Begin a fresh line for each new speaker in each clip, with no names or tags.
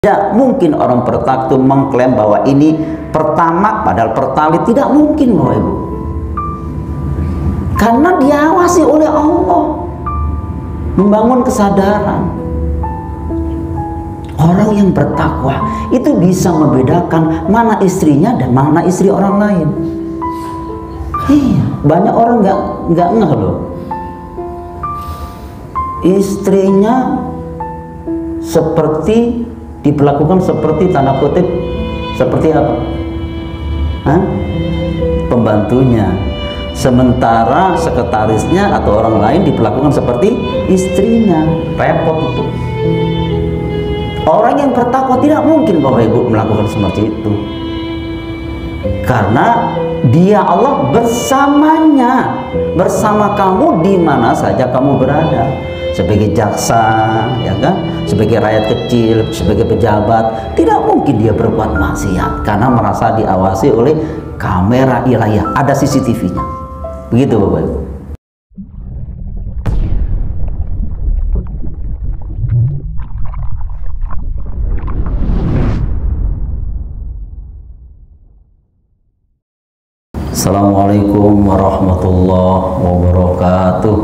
Tidak mungkin orang pertama itu mengklaim bahwa ini pertama, padahal pertali tidak mungkin, Bapak Ibu. Karena diawasi oleh Allah, membangun kesadaran. Orang yang bertakwa itu bisa membedakan mana istrinya dan mana istri orang lain. Iya, banyak orang nggak ngeh loh. Istrinya seperti diperlakukan seperti tanda kutip seperti apa? Hah? Pembantunya. Sementara sekretarisnya atau orang lain diperlakukan seperti istrinya. Repot itu. Orang yang bertakwa tidak mungkin Bapak Ibu melakukan seperti itu. Karena Dia Allah bersamanya, bersama kamu di mana saja kamu berada. Sebagai jaksa, ya kan, sebagai rakyat kecil, sebagai pejabat, tidak mungkin dia berbuat maksiat karena merasa diawasi oleh kamera ilahiyah, ada CCTV-nya. Begitu Bapak Ibu. Assalamualaikum warahmatullahi wabarakatuh.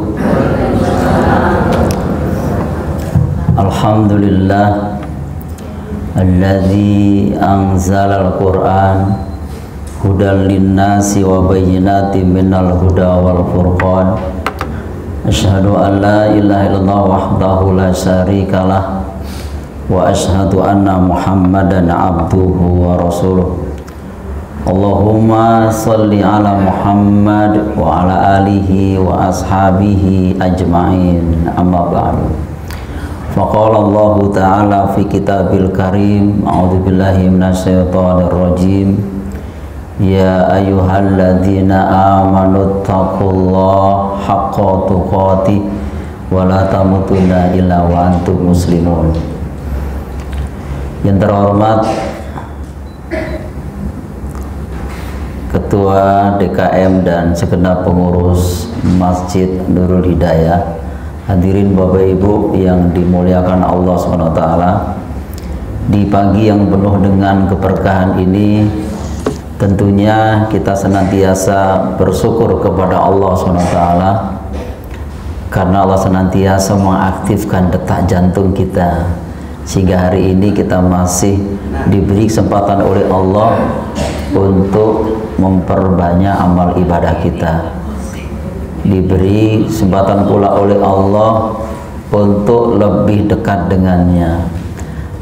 Alhamdulillah alladzi anzalal Qur'an hudan linnasi wa bayyinatin minal huda wal furqan. Asyhadu an la ilaha illallah wahdahu la syarikalah wa asyhadu anna Muhammadan abduhu wa rasuluh. Allahumma salli ala Muhammad wa ala alihi wa ashabihi ajma'in, amma ba'du. Faqala Allah Ta'ala fi kitabil karim, a'udzu billahi minasyaitonir rajim. Ya ayyuhalladzina amanu taqullaha haqqa tuqatih wa la tamutunna illa wa antum muslimun. Yang terhormat Ketua DKM dan segenap pengurus Masjid Nurul Hidayah, hadirin Bapak Ibu yang dimuliakan Allah SWT, di pagi yang penuh dengan keberkahan ini tentunya kita senantiasa bersyukur kepada Allah SWT karena Allah senantiasa mengaktifkan detak jantung kita sehingga hari ini kita masih diberi kesempatan oleh Allah untuk memperbanyak amal ibadah kita, diberi kesempatan pula oleh Allah untuk lebih dekat dengannya.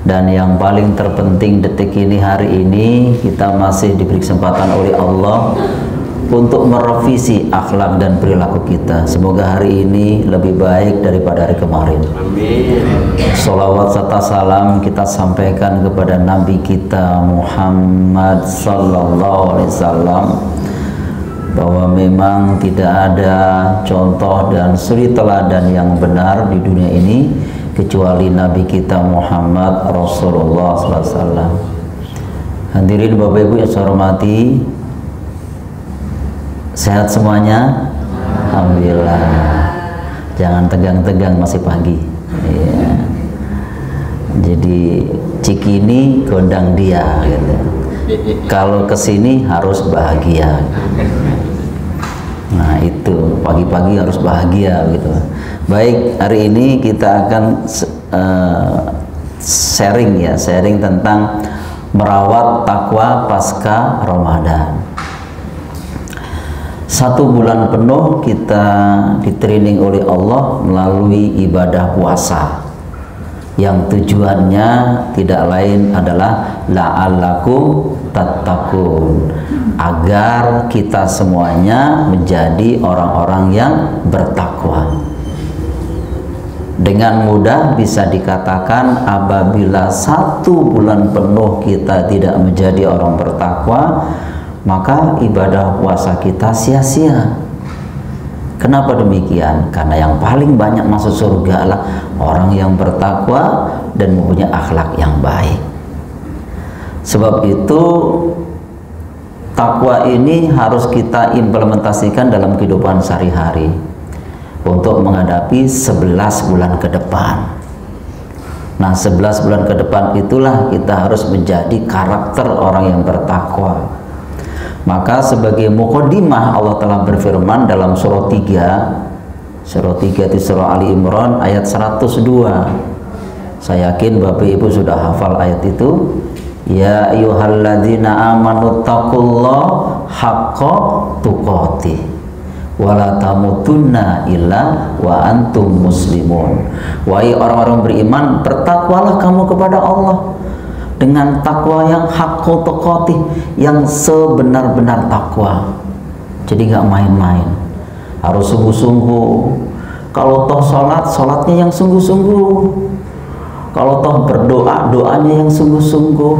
Dan yang paling terpenting detik ini, hari ini kita masih diberi kesempatan oleh Allah untuk merevisi akhlak dan perilaku kita. Semoga hari ini lebih baik daripada hari kemarin. Amin. Sholawat serta salam kita sampaikan kepada Nabi kita Muhammad Sallallahu Alaihi Wasallam, bahwa memang tidak ada contoh dan suri teladan yang benar di dunia ini kecuali Nabi kita Muhammad Rasulullah Sallallahu Alaihi Wasallam. Hadirin Bapak Ibu yang saya hormati, sehat semuanya? Alhamdulillah. Jangan tegang-tegang, masih pagi ya. Jadi Cikini gondang dia gitu. Kalau kesini harus bahagia. Nah itu pagi-pagi harus bahagia gitu. Baik, hari ini kita akan sharing tentang merawat takwa pasca Ramadan. 1 bulan penuh kita di-training oleh Allah melalui ibadah puasa yang tujuannya tidak lain adalah la'allakum tattaqun, agar kita semuanya menjadi orang-orang yang bertakwa. Dengan mudah bisa dikatakan apabila 1 bulan penuh kita tidak menjadi orang bertakwa, maka ibadah puasa kita sia-sia. Kenapa demikian? Karena yang paling banyak masuk surga adalah orang yang bertakwa dan mempunyai akhlak yang baik. Sebab itu takwa ini harus kita implementasikan dalam kehidupan sehari-hari untuk menghadapi 11 bulan ke depan. Nah 11 bulan ke depan itulah kita harus menjadi karakter orang yang bertakwa. Maka sebagai muqaddimah Allah telah berfirman dalam surah 3 itu surah Ali Imran ayat 102. Saya yakin Bapak Ibu sudah hafal ayat itu. Ya ayyuhalladzina amanu taqullaha haqqa tuqatih wala tamutunna illa wa antum muslimun. Wahai orang-orang beriman, bertakwalah kamu kepada Allah dengan takwa yang haqqu tuqatih, yang sebenar-benar takwa. Jadi nggak main-main, harus sungguh-sungguh. Kalau toh sholatnya yang sungguh-sungguh. Kalau toh berdoa, doanya yang sungguh-sungguh.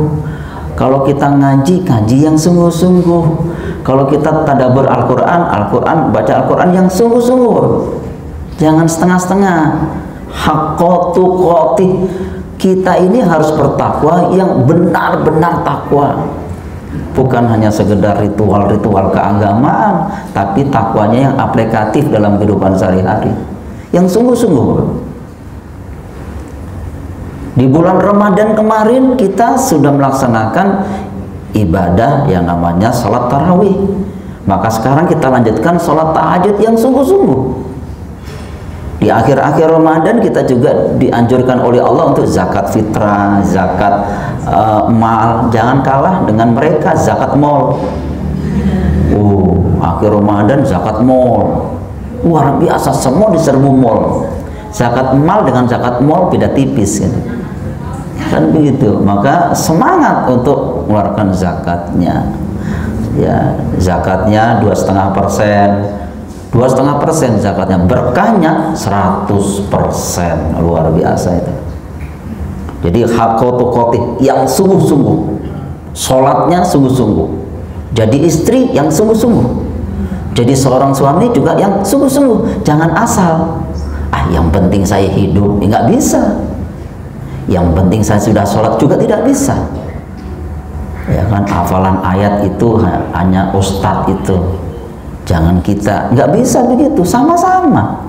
Kalau kita ngaji yang sungguh-sungguh. Kalau kita tadabbur Al-Quran, baca Al-Quran yang sungguh-sungguh. Jangan setengah-setengah. Haqqo tuqatih. Kita ini harus bertakwa yang benar-benar takwa. Bukan hanya sekedar ritual-ritual keagamaan, tapi takwanya yang aplikatif dalam kehidupan sehari-hari. Yang sungguh-sungguh. Di bulan Ramadan kemarin kita sudah melaksanakan ibadah yang namanya sholat tarawih. Maka sekarang kita lanjutkan sholat tahajud yang sungguh-sungguh. Di akhir-akhir Ramadan kita juga dianjurkan oleh Allah untuk zakat fitrah, zakat mal. Jangan kalah dengan mereka zakat mal. Akhir Ramadan zakat mal. Luar biasa, semua diserbu mal. Zakat mal dengan zakat mal beda tipis kan begitu. Maka semangat untuk mengeluarkan zakatnya. Ya, zakatnya 2,5%, zakatnya, berkahnya 100%, luar biasa itu. Jadi haqqo tuqatih, yang sungguh-sungguh, sholatnya sungguh-sungguh, jadi istri yang sungguh-sungguh, jadi seorang suami juga yang sungguh-sungguh. Jangan asal yang penting saya hidup, nggak bisa. Yang penting saya sudah sholat juga tidak bisa. Ya kan, hafalan ayat itu hanya ustadz itu. Jangan kita, nggak bisa begitu, sama-sama.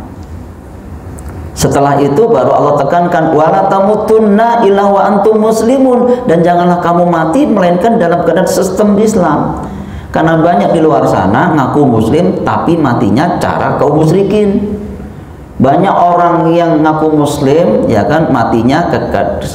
Setelah itu baru Allah tekankan wala tamutunna illa wa antum muslimun, dan janganlah kamu mati melainkan dalam keadaan sistem Islam. Karena banyak di luar sana ngaku muslim tapi matinya cara kaum musyrikin. Banyak orang yang ngaku muslim, ya kan, matinya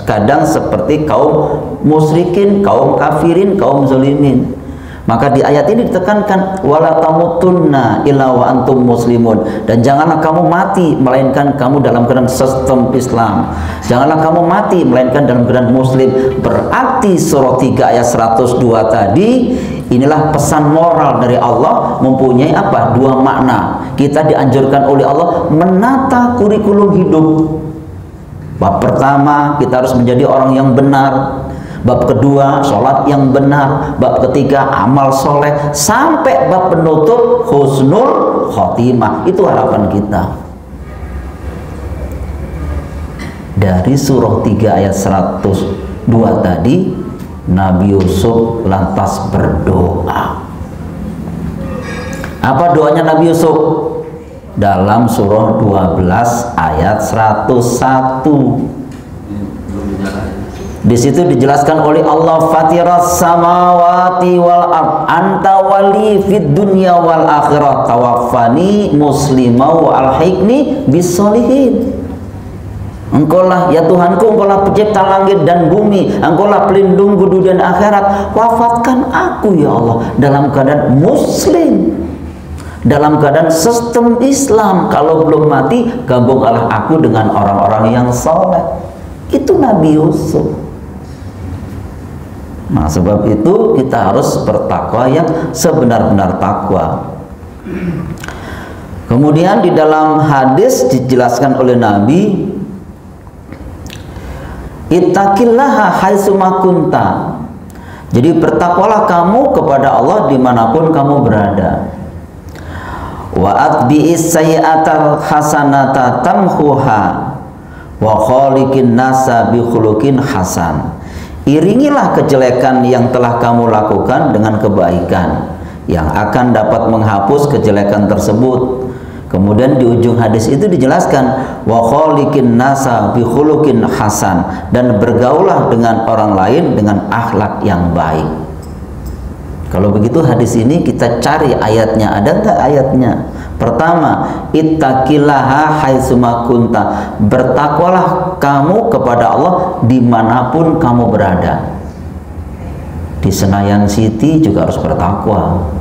kadang seperti kaum musyrikin, kaum kafirin, kaum zalimin. Maka di ayat ini ditekankan wala tamutunna illa wa antum muslimun, dan janganlah kamu mati melainkan kamu dalam keadaan sistem Islam. Janganlah kamu mati melainkan dalam keadaan muslim. Berarti surah 3 ayat 102 tadi, inilah pesan moral dari Allah, mempunyai apa? Dua makna. Kita dianjurkan oleh Allah menata kurikulum hidup. Bab pertama, kita harus menjadi orang yang benar. Bab kedua, sholat yang benar. Bab ketiga, amal soleh. Sampai bab penutup, husnul khotimah. Itu harapan kita. Dari surah 3 ayat 102 tadi, Nabi Yusuf lantas berdoa. Apa doanya Nabi Yusuf? Dalam surah 12 ayat 101. Di situ dijelaskan oleh Allah, fatiras samawati wal ard anta wali fid dunya wal akhirah tawaffani muslimah wa alhiqni bis solihin. Engkaulah ya Tuhanku, engkaulah pencipta langit dan bumi, engkaulah pelindungku dunia dan akhirat. Wafatkan aku ya Allah dalam keadaan muslim, dalam keadaan sistem Islam. Kalau belum mati, gabunglah aku dengan orang-orang yang soleh. Itu Nabi Yusuf. Nah, sebab itu kita harus bertakwa yang sebenar-benar takwa. Kemudian di dalam hadis dijelaskan oleh Nabi, ittaqillaha haitsuma kunta. Jadi bertakwalah kamu kepada Allah dimanapun kamu berada. Wa atbi'is sayyi'atal hasanata tamhuha wa khaliqin nasa bi khuluqin hasan. Iringilah kejelekan yang telah kamu lakukan dengan kebaikan yang akan dapat menghapus kejelekan tersebut. Kemudian di ujung hadis itu dijelaskan wa khaliqin nasa bi khuluqin hasan, dan bergaulah dengan orang lain dengan akhlak yang baik. Kalau begitu hadis ini kita cari ayatnya, ada enggak ayatnya? Pertama, ittaqillaha haitsuma kunta, bertakwalah kamu kepada Allah dimanapun kamu berada. Di Senayan City juga harus bertakwa.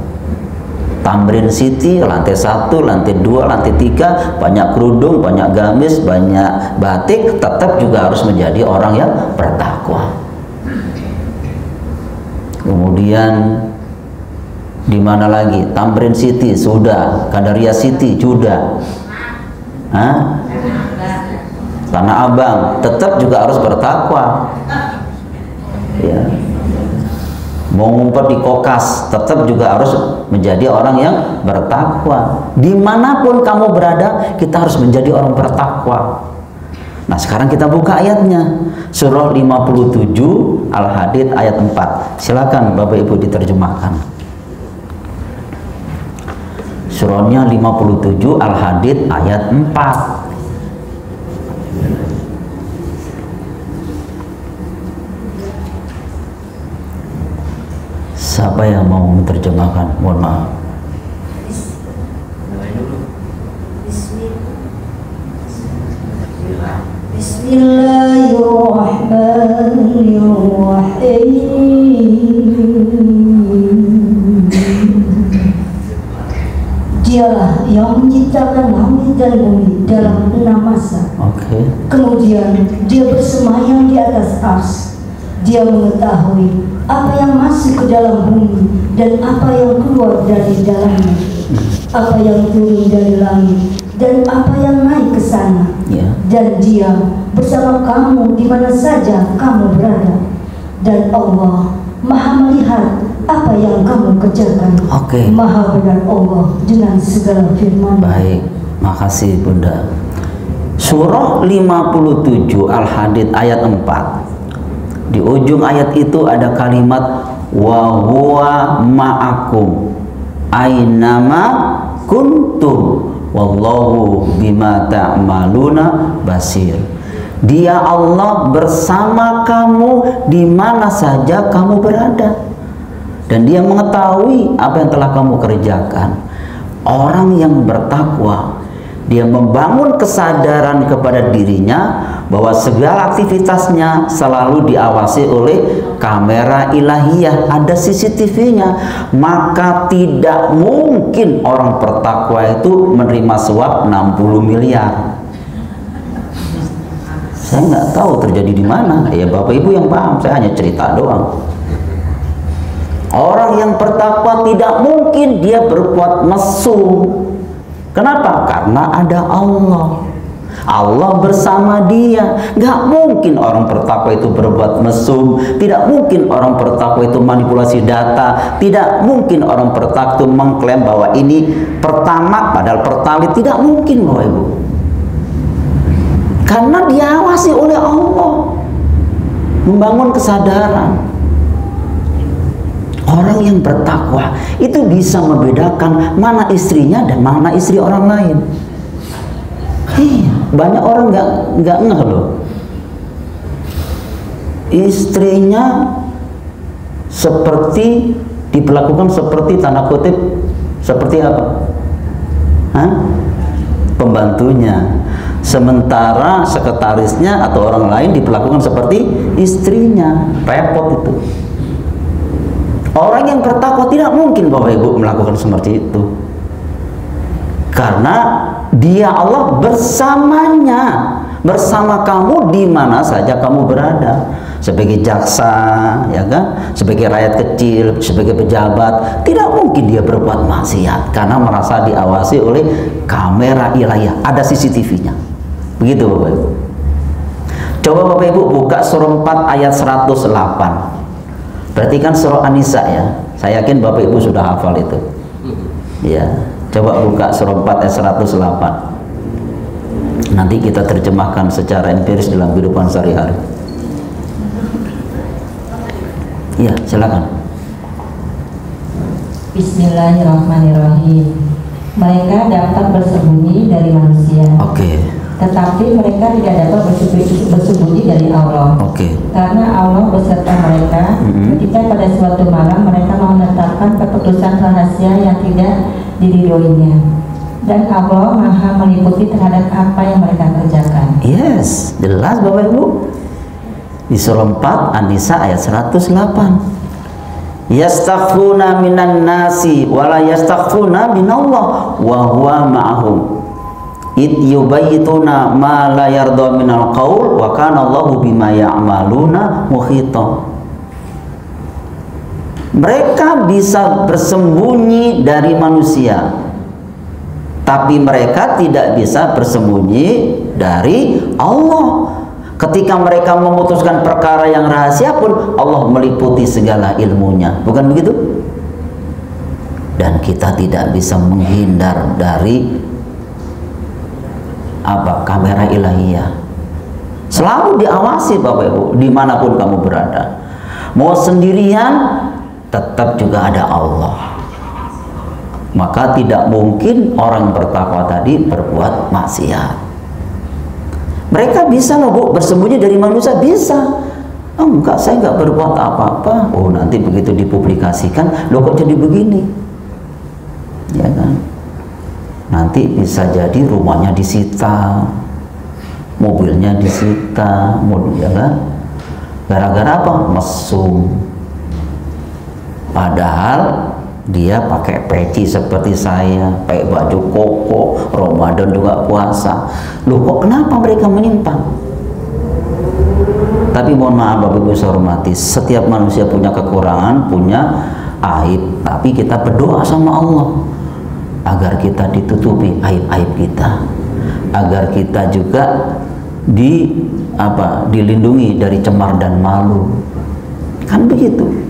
Tamrin City, lantai 1, lantai 2, lantai 3, banyak kerudung, banyak gamis, banyak batik, tetap juga harus menjadi orang yang bertakwa. Kemudian di mana lagi? Tamrin City sudah, Gandaria City sudah, Tanah Abang tetap juga harus bertakwa. Ya. Mau ngumpet di Kokas tetap juga harus menjadi orang yang bertakwa. Dimanapun kamu berada, kita harus menjadi orang bertakwa. Nah, sekarang kita buka ayatnya, surah 57 Al-Hadid ayat 4. Silakan Bapak Ibu diterjemahkan. Surahnya 57 Al-Hadid ayat 4. Siapa yang mau menerjemahkan? Mohon maaf.
Bismillahirrahmanirrahim. Dialah yang menciptakan langit dan bumi dalam 6 masa. Kemudian dia bersemayam di atas ars. Dia mengetahui apa yang masuk ke dalam bumi dan apa yang keluar dari dalamnya, apa yang turun dari langit dan apa yang naik ke sana. Dan dia bersama kamu di mana saja kamu berada. Dan Allah Maha melihat apa yang kamu kerjakan. Maha benar Allah dengan segala firman.
Baik, makasih Bunda. Surah 57 Al-Hadid ayat 4. Di ujung ayat itu ada kalimat wa huwa ma'akum ainama kuntum wallahu bima ta'maluna basir. Dia Allah bersama kamu di mana saja kamu berada, dan dia mengetahui apa yang telah kamu kerjakan. Orang yang bertakwa, dia membangun kesadaran kepada dirinya bahwa segala aktivitasnya selalu diawasi oleh kamera ilahiyah, ada CCTV-nya. Maka tidak mungkin orang bertakwa itu menerima suap 60 miliar. Saya nggak tahu terjadi di mana, ya Bapak Ibu yang paham, saya hanya cerita doang. Orang yang bertakwa tidak mungkin dia berbuat mesum. Kenapa? Karena ada Allah. Allah bersama dia. Gak mungkin orang bertakwa itu berbuat mesum. Tidak mungkin orang bertakwa itu manipulasi data. Tidak mungkin orang bertakwa itu mengklaim bahwa ini pertama padahal pertalit. Tidak mungkin Bapak Ibu. Karena diawasi oleh Allah. Membangun kesadaran. Orang yang bertakwa itu bisa membedakan mana istrinya dan mana istri orang lain. Banyak orang nggak ngeh loh. Istrinya seperti diperlakukan seperti tanda kutip seperti apa? Pembantunya. Sementara sekretarisnya atau orang lain diperlakukan seperti istrinya. Repot itu. Orang yang bertakwa tidak mungkin Bapak Ibu melakukan seperti itu. Karena dia Allah bersamanya, bersama kamu di mana saja kamu berada. Sebagai jaksa, ya kan? Sebagai rakyat kecil, sebagai pejabat, tidak mungkin dia berbuat maksiat karena merasa diawasi oleh kamera ilahiyah, ada CCTV-nya. Begitu Bapak Ibu. Coba Bapak Ibu buka surah 4 ayat 108. Berarti kan surah An-Nisa ya. Saya yakin Bapak Ibu sudah hafal itu. Ya, coba buka surah 4 ayat 108. Nanti kita terjemahkan secara empiris dalam kehidupan sehari-hari. Iya, silakan.
Bismillahirrahmanirrahim. Mereka dapat bersembunyi dari manusia. Tetapi mereka tidak dapat bersembunyi dari Allah. Karena Allah beserta mereka ketika pada suatu malam mereka menetapkan keputusan rahasia yang tidak diridhoinya. Dan Allah Maha meliputi terhadap apa yang mereka kerjakan.
Yes, jelas Bapak Ibu. Di surah 4 An-Nisa ayat 108. Yastakhfuna minan nasi wala yastakhfuna minallah wa huwa ma'ahum id yubayyituna ma la yarda minal qaul wa kana Allahu bima ya'maluna muhita. Mereka bisa bersembunyi dari manusia, tapi mereka tidak bisa bersembunyi dari Allah. Ketika mereka memutuskan perkara yang rahasia pun Allah meliputi segala ilmunya, bukan begitu? Dan kita tidak bisa menghindar dari kamera ilahiyah. Selalu diawasi Bapak Ibu, dimanapun kamu berada. Mau sendirian, tetap juga ada Allah. Maka tidak mungkin orang bertakwa tadi berbuat maksiat. Mereka bisa loh Bu, bersembunyi dari manusia, bisa. Oh enggak, saya enggak berbuat apa-apa. Oh nanti begitu dipublikasikan, loh kok jadi begini? Ya kan? Nanti bisa jadi rumahnya disita, mobilnya disita, ya kan? Gara-gara apa? Mesum. Padahal dia pakai peci seperti saya, pakai baju koko, Ramadan juga puasa. Loh kok kenapa mereka menyimpang? Tapi mohon maaf Bapak Ibu saya hormati, setiap manusia punya kekurangan, punya aib. Tapi kita berdoa sama Allah agar kita ditutupi aib-aib kita, agar kita juga dilindungi dari cemar dan malu. Kan begitu.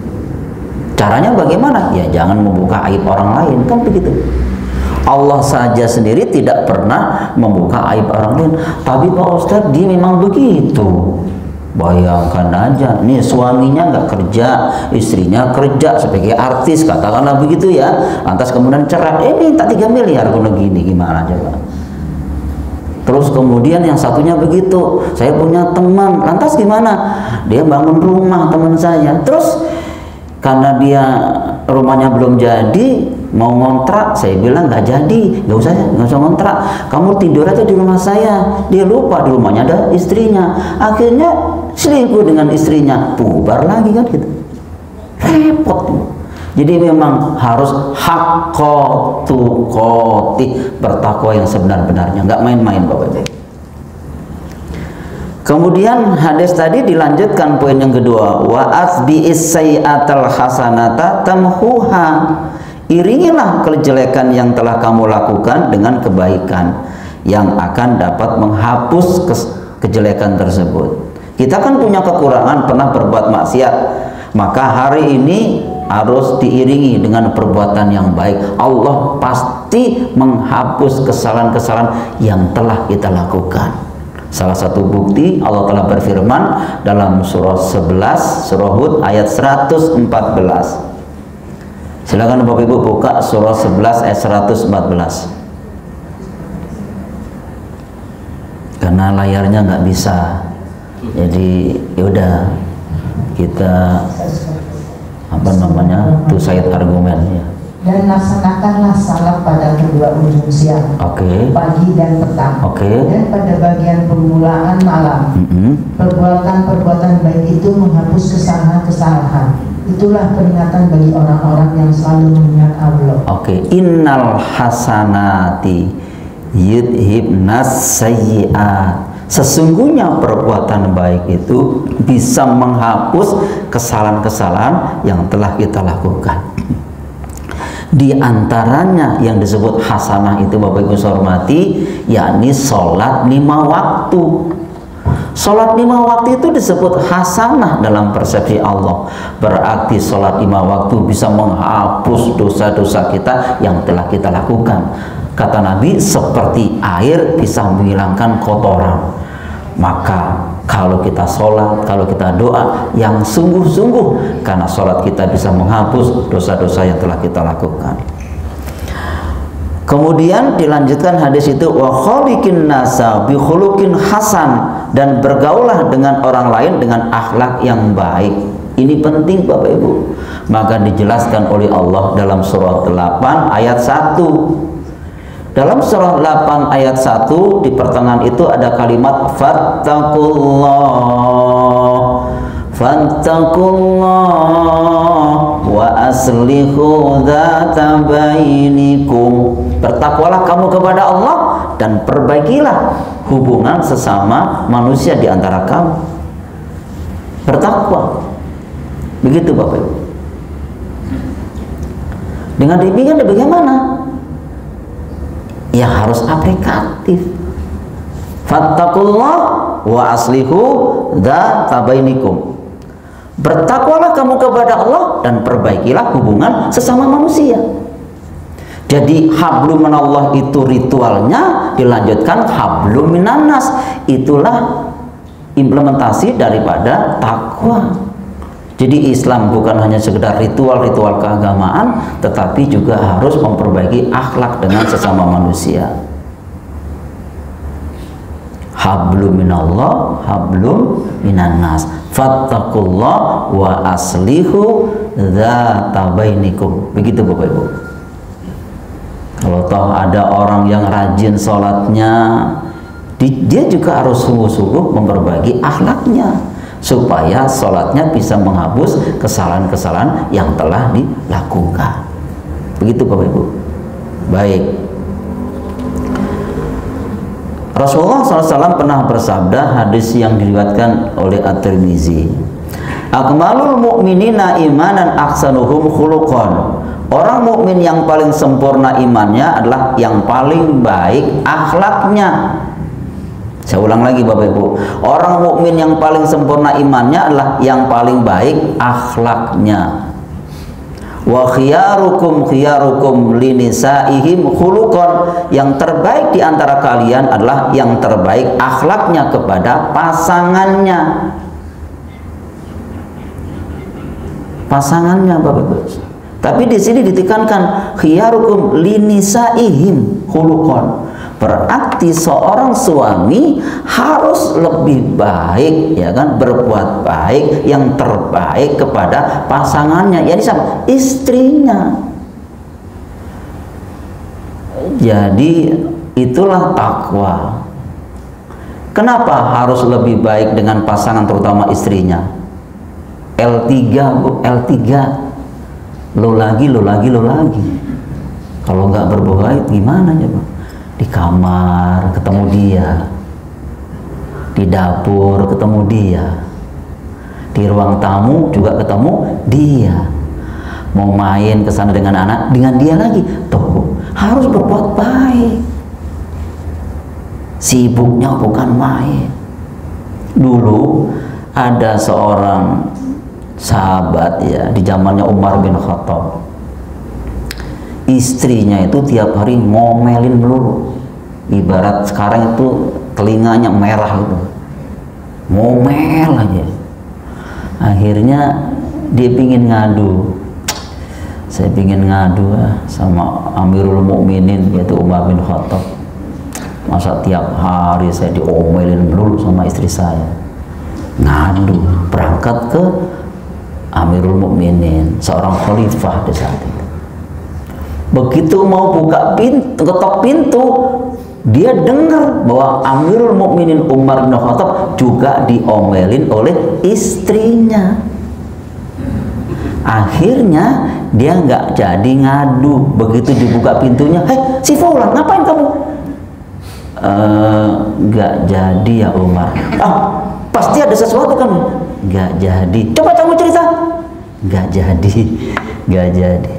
Caranya bagaimana? Ya jangan membuka aib orang lain, kan begitu. Allah saja sendiri tidak pernah membuka aib orang lain. Tapi Pak Ustadz, dia memang begitu. Bayangkan aja, nih suaminya nggak kerja, istrinya kerja sebagai artis, katakanlah begitu ya. Lantas kemudian cerai, minta 3 miliar kalau gini, gimana coba? Terus kemudian yang satunya begitu, saya punya teman, lantas gimana? Dia bangun rumah teman saya, terus karena dia rumahnya belum jadi, mau ngontrak, saya bilang nggak jadi, nggak usah ngontrak, kamu tidur aja di rumah saya. Dia lupa di rumahnya ada istrinya, akhirnya selingkuh dengan istrinya, bubar lagi kan gitu, repot. Jadi memang harus haqqa tuqatih, bertakwa yang sebenar-benarnya, nggak main-main Bapak Ibu. Kemudian hadis tadi dilanjutkan poin yang kedua, wa asbi'is sayyi'atal hasanata tamhuha. Iringilah kejelekan yang telah kamu lakukan dengan kebaikan yang akan dapat menghapus kejelekan tersebut. Kita kan punya kekurangan, pernah berbuat maksiat, maka hari ini harus diiringi dengan perbuatan yang baik. Allah pasti menghapus kesalahan-kesalahan yang telah kita lakukan. Salah satu bukti, Allah telah berfirman dalam surah 11 surah Hud ayat 114. Silakan Bapak Ibu buka surah 11 ayat 114. Karena layarnya nggak bisa, jadi yaudah kita two side argumen ya.
Dan laksanakanlah salat pada kedua ujung siang, pagi dan petang, dan pada bagian permulaan malam. Perbuatan-perbuatan baik itu menghapus kesalahan-kesalahan. Itulah peringatan bagi orang-orang yang selalu mengingat Allah.
Innal hasanati yudhibnas sayyi'at. Sesungguhnya perbuatan baik itu bisa menghapus kesalahan-kesalahan yang telah kita lakukan. Di antaranya yang disebut hasanah itu Bapak Ibu hormati, yakni sholat 5 waktu. Sholat 5 waktu itu disebut hasanah dalam persepsi Allah. Berarti sholat 5 waktu bisa menghapus dosa-dosa kita yang telah kita lakukan. Kata Nabi, seperti air bisa menghilangkan kotoran. Maka kalau kita sholat, kalau kita doa yang sungguh-sungguh, karena sholat kita bisa menghapus dosa-dosa yang telah kita lakukan. Kemudian dilanjutkan hadis itu, wa khaliqin nasa bi khuluqin hasan, dan bergaulah dengan orang lain dengan akhlak yang baik. Ini penting Bapak Ibu. Maka dijelaskan oleh Allah dalam surah 8 ayat 1. Dalam surah 8 ayat 1 di pertengahan itu ada kalimat fattaqullah, fattaqullah wa aslihu dzata bainikum. Bertakwalah kamu kepada Allah dan perbaikilah hubungan sesama manusia di antara kamu. Bertakwa. Begitu Bapak Ibu. Dengan demikian bagaimana? Ya harus aplikatif. Fattaqullah wa aslihu dzata bainikum. Bertakwalah kamu kepada Allah dan perbaikilah hubungan sesama manusia. Jadi hablum minallah itu ritualnya, dilanjutkan hablum minannas. Itulah implementasi daripada takwa. Jadi Islam bukan hanya sekedar ritual-ritual keagamaan, tetapi juga harus memperbaiki akhlak dengan sesama manusia. Hablum minallah, hablum minannas. Fattaqullah wa aslihu dzata bainikum. Begitu Bapak Ibu. Kalau toh ada orang yang rajin sholatnya, dia juga harus sungguh-sungguh memperbaiki akhlaknya supaya sholatnya bisa menghapus kesalahan-kesalahan yang telah dilakukan. Begitu Bapak Ibu. Baik. Rasulullah SAW pernah bersabda, hadis yang diriwayatkan oleh At-Tirmizi, akmalul mu'minina imanan ahsanuhum khuluqan. Orang mukmin yang paling sempurna imannya adalah yang paling baik akhlaknya. Saya ulang lagi Bapak Ibu, orang mukmin yang paling sempurna imannya adalah yang paling baik akhlaknya. Wa khiyarukum khiyarukum linisaihim khuluqan. Yang terbaik di antara kalian adalah yang terbaik akhlaknya kepada pasangannya. Pasangannya Bapak Ibu. Tapi di sini ditekankan khiyarukum linisaihim khuluqan. Berarti seorang suami harus lebih baik, ya kan, berbuat baik, yang terbaik kepada pasangannya, yakni siapa? Istrinya. Jadi itulah takwa. Kenapa harus lebih baik dengan pasangan, terutama istrinya? L3 Bu, L3. Lo lagi. Kalau nggak berbuat gimana ya Pak? Di kamar ketemu dia, di dapur ketemu dia, di ruang tamu juga ketemu dia, mau main ke sana dengan anak, dengan dia lagi. Tuh harus berbuat baik. Sibuknya bukan main. Dulu ada seorang sahabat ya di zamannya Umar bin Khattab, istrinya itu tiap hari ngomelin melulu, ibarat sekarang itu telinganya merah gitu, ngomel aja. Akhirnya dia pingin ngadu, saya pingin ngadu sama Amirul Mukminin yaitu Umar bin Khattab. Masa tiap hari saya diomelin melulu sama istri saya. Ngadu, berangkat ke Amirul Mukminin, seorang khalifah di saat itu. Begitu mau buka pintu, ketok pintu, dia dengar bahwa Amirul Mukminin Umar bin Khattab juga diomelin oleh istrinya. Akhirnya dia nggak jadi ngadu. Begitu dibuka pintunya, hei si Fulan, ngapain kamu? Nggak jadi ya Umar. Ah, pasti ada sesuatu kan? Nggak jadi. Coba kamu cerita. Nggak jadi.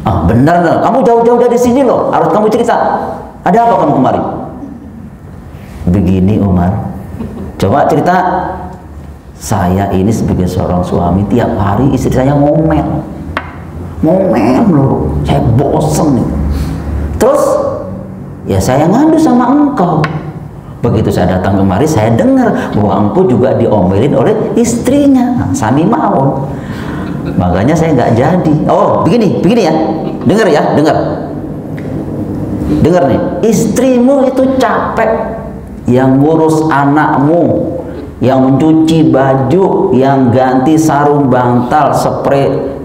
Ah, benar nggak? Kamu jauh-jauh dari sini loh, harus kamu cerita. Ada apa kamu kemari? Begini Umar, coba cerita. Saya ini sebagai seorang suami, tiap hari istri saya ngomel loh. Saya bosen nih. Terus ya saya ngadu sama engkau. Begitu saya datang kemari, saya dengar bahwa engkau juga diomelin oleh istrinya. Nah, Sami mawon. Makanya saya nggak jadi. Oh, begini ya. Dengar ya, dengar. Dengar nih, istrimu itu capek yang ngurus anakmu, yang mencuci baju, yang ganti sarung bantal, spray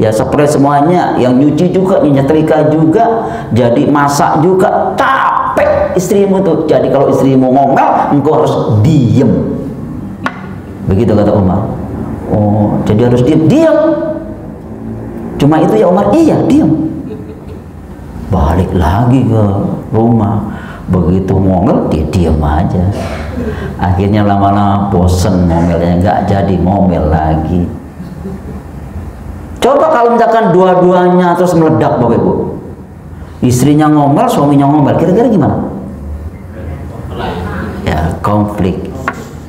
semuanya, yang nyuci juga, nyetrika juga, jadi masak juga, capek istrimu tuh. Jadi kalau istrimu ngomel, engkau harus diem. Begitu kata Umar. Oh, jadi harus diem. Cuma itu ya Umar? Iya, diem. Balik lagi ke rumah, begitu ngomel dia diem aja. Akhirnya lama-lama bosen ngomelnya, nggak jadi ngomel lagi. Coba kalau misalkan dua-duanya terus meledak Bapak Ibu, istrinya ngomel, suaminya ngomel, kira-kira gimana? Ya konflik,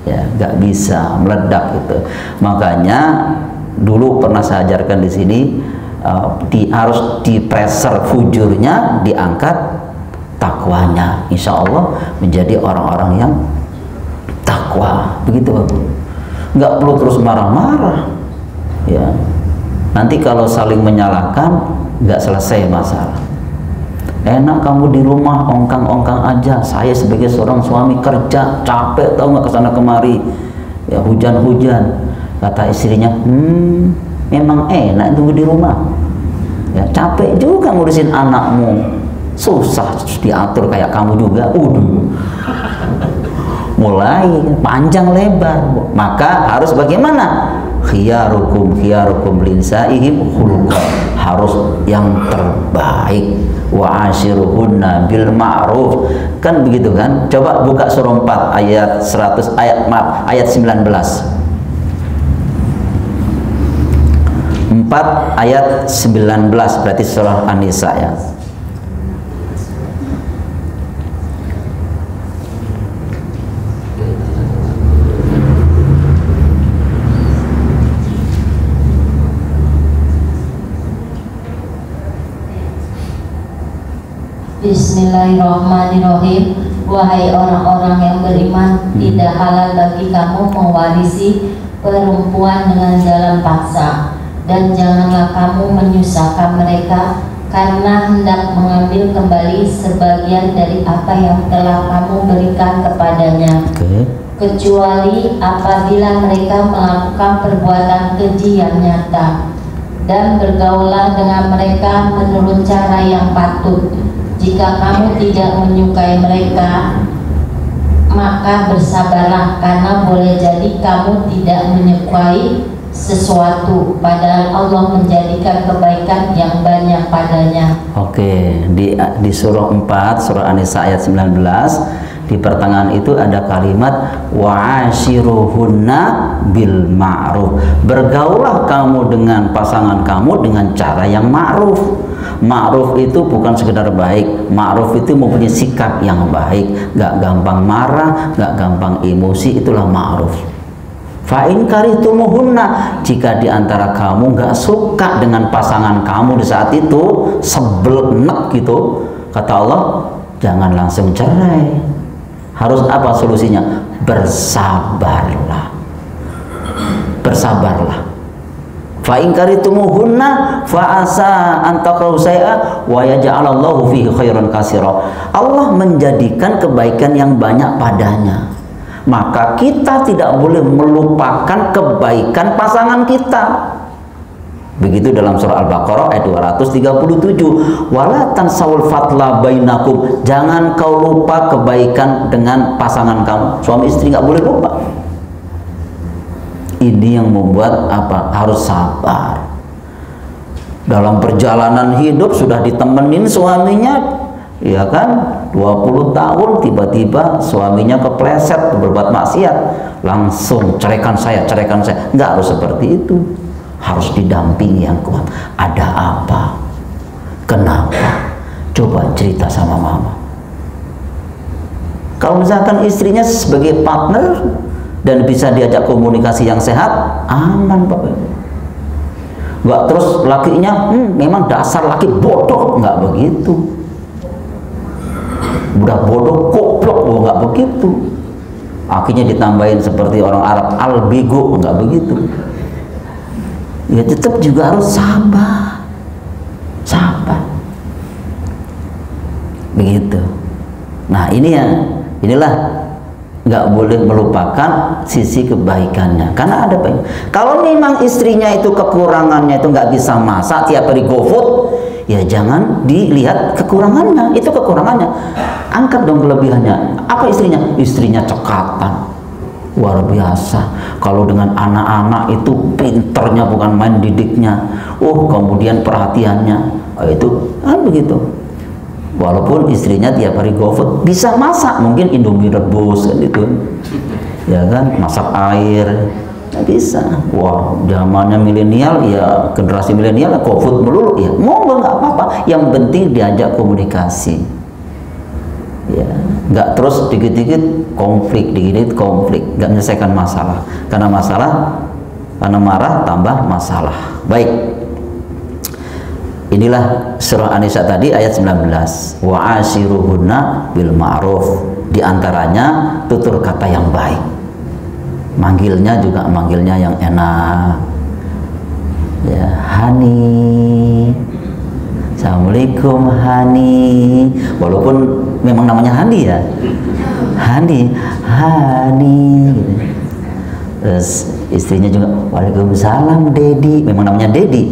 ya nggak bisa, meledak gitu. Makanya dulu pernah saya ajarkan di sini, harus dipreser fujurnya, diangkat takwanya. Insya Allah menjadi orang-orang yang takwa. Begitu Bapak. Nggak perlu terus marah-marah. Ya. Nanti kalau saling menyalahkan, nggak selesai masalah. Enak kamu di rumah ongkang-ongkang aja. Saya sebagai seorang suami kerja capek, tahu nggak, kesana kemari. Ya hujan-hujan. Kata istrinya, memang enak tunggu di rumah. Ya, capek juga ngurusin anakmu, susah diatur kayak kamu juga. Mulai panjang lebar. Maka harus bagaimana? Khiyarukum linsaihim khuluqa, harus yang terbaik. Wa ashiruhunna bil ma'ruf, kan begitu kan? Coba buka surah 4 ayat 19. 4 ayat 19, berarti surah An-Nisa ya.
Bismillahirrahmanirrahim. Wahai orang-orang yang beriman, tidak halal bagi kamu mewarisi perempuan dengan jalan paksa, dan janganlah kamu menyusahkan mereka karena hendak mengambil kembali sebagian dari apa yang telah kamu berikan kepadanya, kecuali apabila mereka melakukan perbuatan keji yang nyata. Dan bergaullah dengan mereka menurut cara yang patut. Jika kamu tidak menyukai mereka, maka bersabarlah, karena boleh jadi kamu tidak menyukai sesuatu, padahal Allah menjadikan kebaikan yang banyak padanya.
Oke, di surah 4, surah An-Nisa ayat 19, di pertengahan itu ada kalimat wa'ashiruhunna bil ma'ruf. Bergaullah kamu dengan pasangan kamu dengan cara yang ma'ruf. Ma'ruf itu bukan sekedar baik, ma'ruf itu mempunyai sikap yang baik, gak gampang marah, gak gampang emosi, itulah ma'ruf. Fa'in karihtumuhunna, jika diantara kamu gak suka dengan pasangan kamu di saat itu, sebel, enek gitu, kata Allah, jangan langsung cerai. Harus apa solusinya? Bersabarlah. Bersabarlah. Fa in karitumuhunna fa asa an takrahu syai'a wa yaj'alallahu fihi khairan katsira. Allah menjadikan kebaikan yang banyak padanya. Maka kita tidak boleh melupakan kebaikan pasangan kita. Begitu dalam surah Al-Baqarah ayat 237, wala tansawul fadla bainakum, jangan kau lupa kebaikan dengan pasangan kamu. Suami istri nggak boleh lupa. Ini yang membuat apa? Harus sabar. Dalam perjalanan hidup sudah ditemenin suaminya, ya kan? 20 tahun tiba-tiba suaminya kepleset berbuat maksiat, langsung ceraikan saya. Nggak harus seperti itu. Harus didampingi yang kuat. Ada apa? Kenapa? Coba cerita sama mama. Kalau misalkan istrinya sebagai partner dan bisa diajak komunikasi yang sehat, aman Bapak Ibu. Nggak terus lakinya memang dasar laki bodoh, nggak begitu. Udah bodoh goblok, nggak begitu. Akhirnya ditambahin seperti orang Arab, albigo, nggak begitu. Ya tetap juga harus sabar. begitu. Nah inilah nggak boleh melupakan sisi kebaikannya, karena ada baik. Kalau memang istrinya itu kekurangannya itu nggak bisa masak, tiap hari GoFood, ya jangan dilihat kekurangannya, itu kekurangannya, angkat dong kelebihannya. Apa istrinya? Istrinya cekatan, luar biasa. Kalau dengan anak-anak itu pinternya, bukan main didiknya. Kemudian perhatiannya, itu kan begitu. Walaupun istrinya tiap hari GoFood, bisa masak mungkin Indomie rebus kan itu, ya kan, masak air, bisa. Wah, zamannya milenial ya, generasi milenial GoFood melulu ya, monggo nggak apa-apa. Yang penting diajak komunikasi, ya, nggak terus dikit-dikit konflik, nggak menyelesaikan masalah. Karena marah tambah masalah. Baik. Inilah surah An-Nisa tadi ayat 19. Wa ashiruhunna bil ma'ruf. Di antaranya tutur kata yang baik. Manggilnya juga manggilnya yang enak. Ya, Hani. Assalamualaikum Hani. Walaupun memang namanya Hani ya. Hani. Gitu. Terus istrinya juga Waalaikumsalam Dedi. Memang namanya Dedi.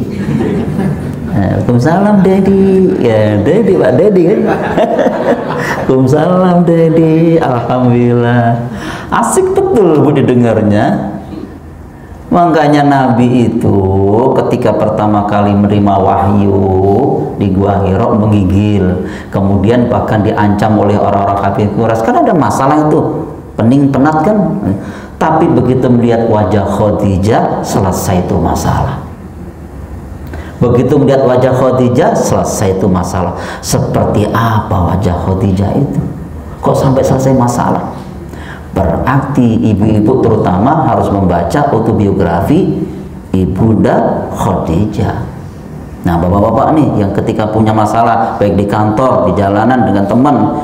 Waalaikumsalam Dedi, ya Dedi, Pak Dedi kan. Waalaikumsalam Dedi, alhamdulillah. Asik betul Bu didengarnya. Makanya Nabi itu ketika pertama kali menerima wahyu di Gua Hira menggigil, kemudian bahkan diancam oleh orang-orang kafir Quraisy karena ada masalah itu, pening penat kan. Tapi begitu melihat wajah Khadijah, selesai itu masalah. Begitu melihat wajah Khadijah, selesai itu masalah. Seperti apa wajah Khadijah itu? Kok sampai selesai masalah? Berarti ibu-ibu terutama harus membaca autobiografi Ibunda Khadijah. Nah, bapak-bapak nih yang ketika punya masalah, baik di kantor, di jalanan, dengan teman,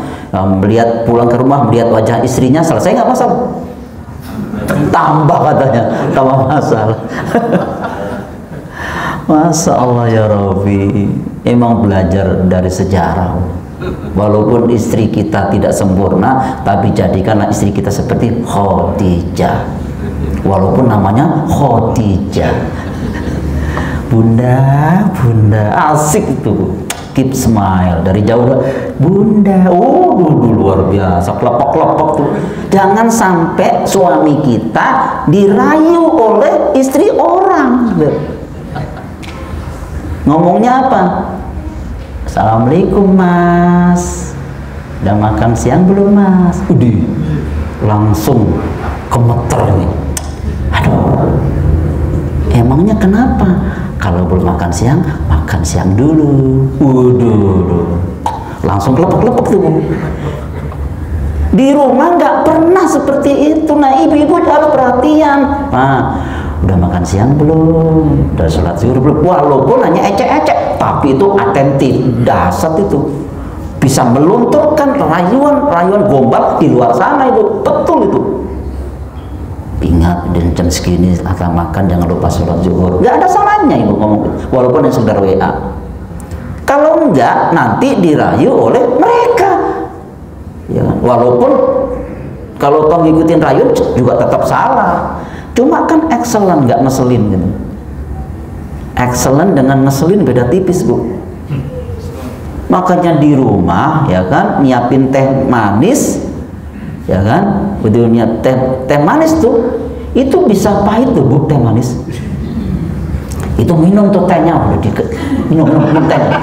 melihat pulang ke rumah, melihat wajah istrinya, selesai nggak masalah? Tambah katanya, tambah masalah. Masya Allah ya Rabbi, emang belajar dari sejarah. Walaupun istri kita tidak sempurna, tapi jadikanlah istri kita seperti Khadijah. Walaupun namanya Khadijah. Bunda, asik itu. Keep smile, dari jauh, Bunda, luar biasa, kelepok-kelepok tuh. Jangan sampai suami kita dirayu oleh istri orang. Ngomongnya apa? Assalamualaikum Mas, udah makan siang belum Mas? Langsung gemeter nih. Aduh, emangnya kenapa? Kalau belum makan siang dulu. Langsung kelepek-kelepek tuh. Di rumah nggak pernah seperti itu. Nah, ibu-ibu harus perhatian. Udah makan siang belum? Udah sholat zuhur belum? Walaupun hanya ecek-ecek, tapi itu atentif, dasar itu. Bisa melunturkan rayuan gombal di luar sana itu, betul itu. Ingat, jam segini akan makan, jangan lupa sholat zuhur. Nggak ada salahnya ibu ngomong, walaupun yang sekedar WA. Kalau enggak, nanti dirayu oleh mereka. Ya, walaupun kalau toh ngikutin rayuan juga tetap salah. Cuma kan excellent, nggak ngeselin gitu. Excellent dengan ngeselin beda tipis Bu. Makanya di rumah ya kan nyiapin teh manis, ya kan, betul niat teh manis tuh, itu bisa pahit tuh Bu teh manis. Itu minum tuh tehnya, udah minum tehnya.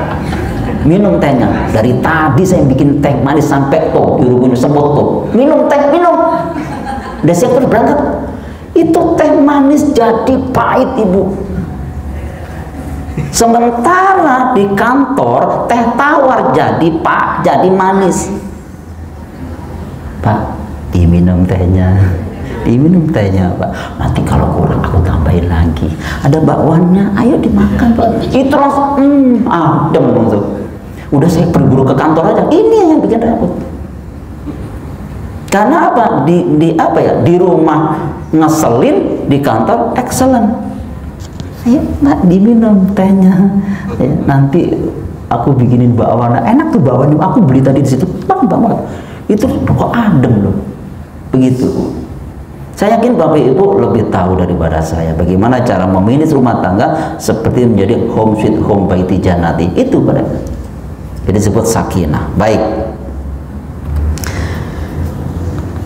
Minum tehnya. Dari tadi saya bikin teh manis sampai tuh dirubuhin semut tuh. Minum teh, minum. Udah siap berangkat. Itu teh manis jadi pahit Ibu. Sementara di kantor teh tawar jadi manis. Pak, diminum tehnya. Diminum tehnya Pak. Nanti kalau kurang aku tambahin lagi. Ada bakwannya, ayo dimakan Pak. Itu langsung adem tuh. Udah saya berburu ke kantor aja. Ini yang bikin repot. Karena apa? Di rumah ngeselin, di kantor excellent. Ayo Mbak, diminum tehnya. Ya, nanti aku bikinin bakwan, enak tuh bakwan, aku beli tadi di situ, banget. Itu kok adem loh, begitu. Saya yakin Bapak Ibu lebih tahu daripada saya bagaimana cara memanage rumah tangga seperti menjadi home sweet home baiti jannati. Itu pada jadi disebut sakinah. Baik,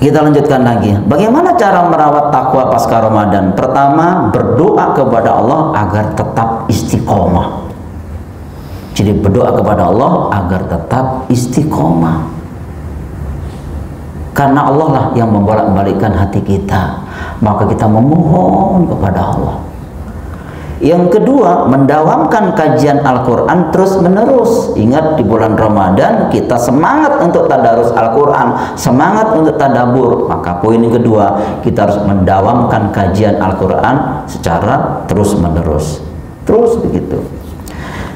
kita lanjutkan lagi. Bagaimana cara merawat takwa pasca Ramadan? Pertama, berdoa kepada Allah agar tetap istiqomah. Jadi berdoa kepada Allah agar tetap istiqomah. Karena Allah lah yang membolak-balikkan hati kita, maka kita memohon kepada Allah. Yang kedua, mendawamkan kajian Al-Quran terus menerus. Ingat, di bulan Ramadan kita semangat untuk tadarus Al-Quran, semangat untuk tadabur. Maka poin yang kedua, kita harus mendawamkan kajian Al-Quran secara terus menerus. Terus begitu.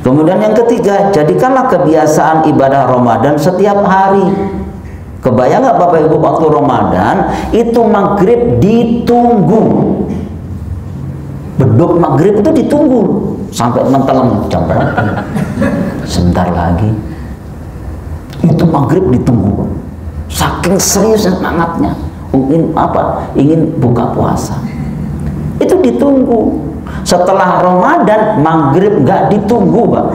Kemudian yang ketiga, jadikanlah kebiasaan ibadah Ramadan setiap hari. Kebayang nggak Bapak Ibu, waktu Ramadan itu maghrib ditunggu, beduk maghrib itu ditunggu sampai mentelang jam berapa? Sebentar lagi itu maghrib ditunggu, saking seriusnya semangatnya ingin buka puasa, itu ditunggu. Setelah Ramadan maghrib nggak ditunggu, Pak.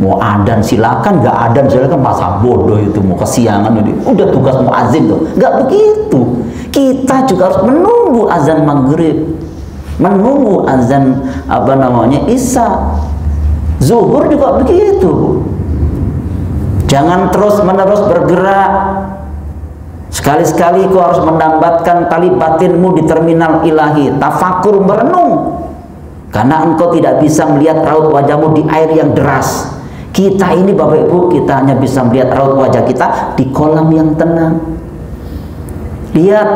Mau adan silakan, nggak adan silakan, masa bodoh itu, mau kesiangan ini udah tugas muazin tuh. Nggak begitu, kita juga harus menunggu azan maghrib, menunggu azan isya, zuhur juga begitu. Jangan terus menerus bergerak. Sekali-sekali kau harus menambatkan tali batinmu di terminal ilahi, tafakur, merenung, karena engkau tidak bisa melihat raut wajahmu di air yang deras. Kita ini Bapak Ibu, kita hanya bisa melihat raut wajah kita di kolam yang tenang. Lihat,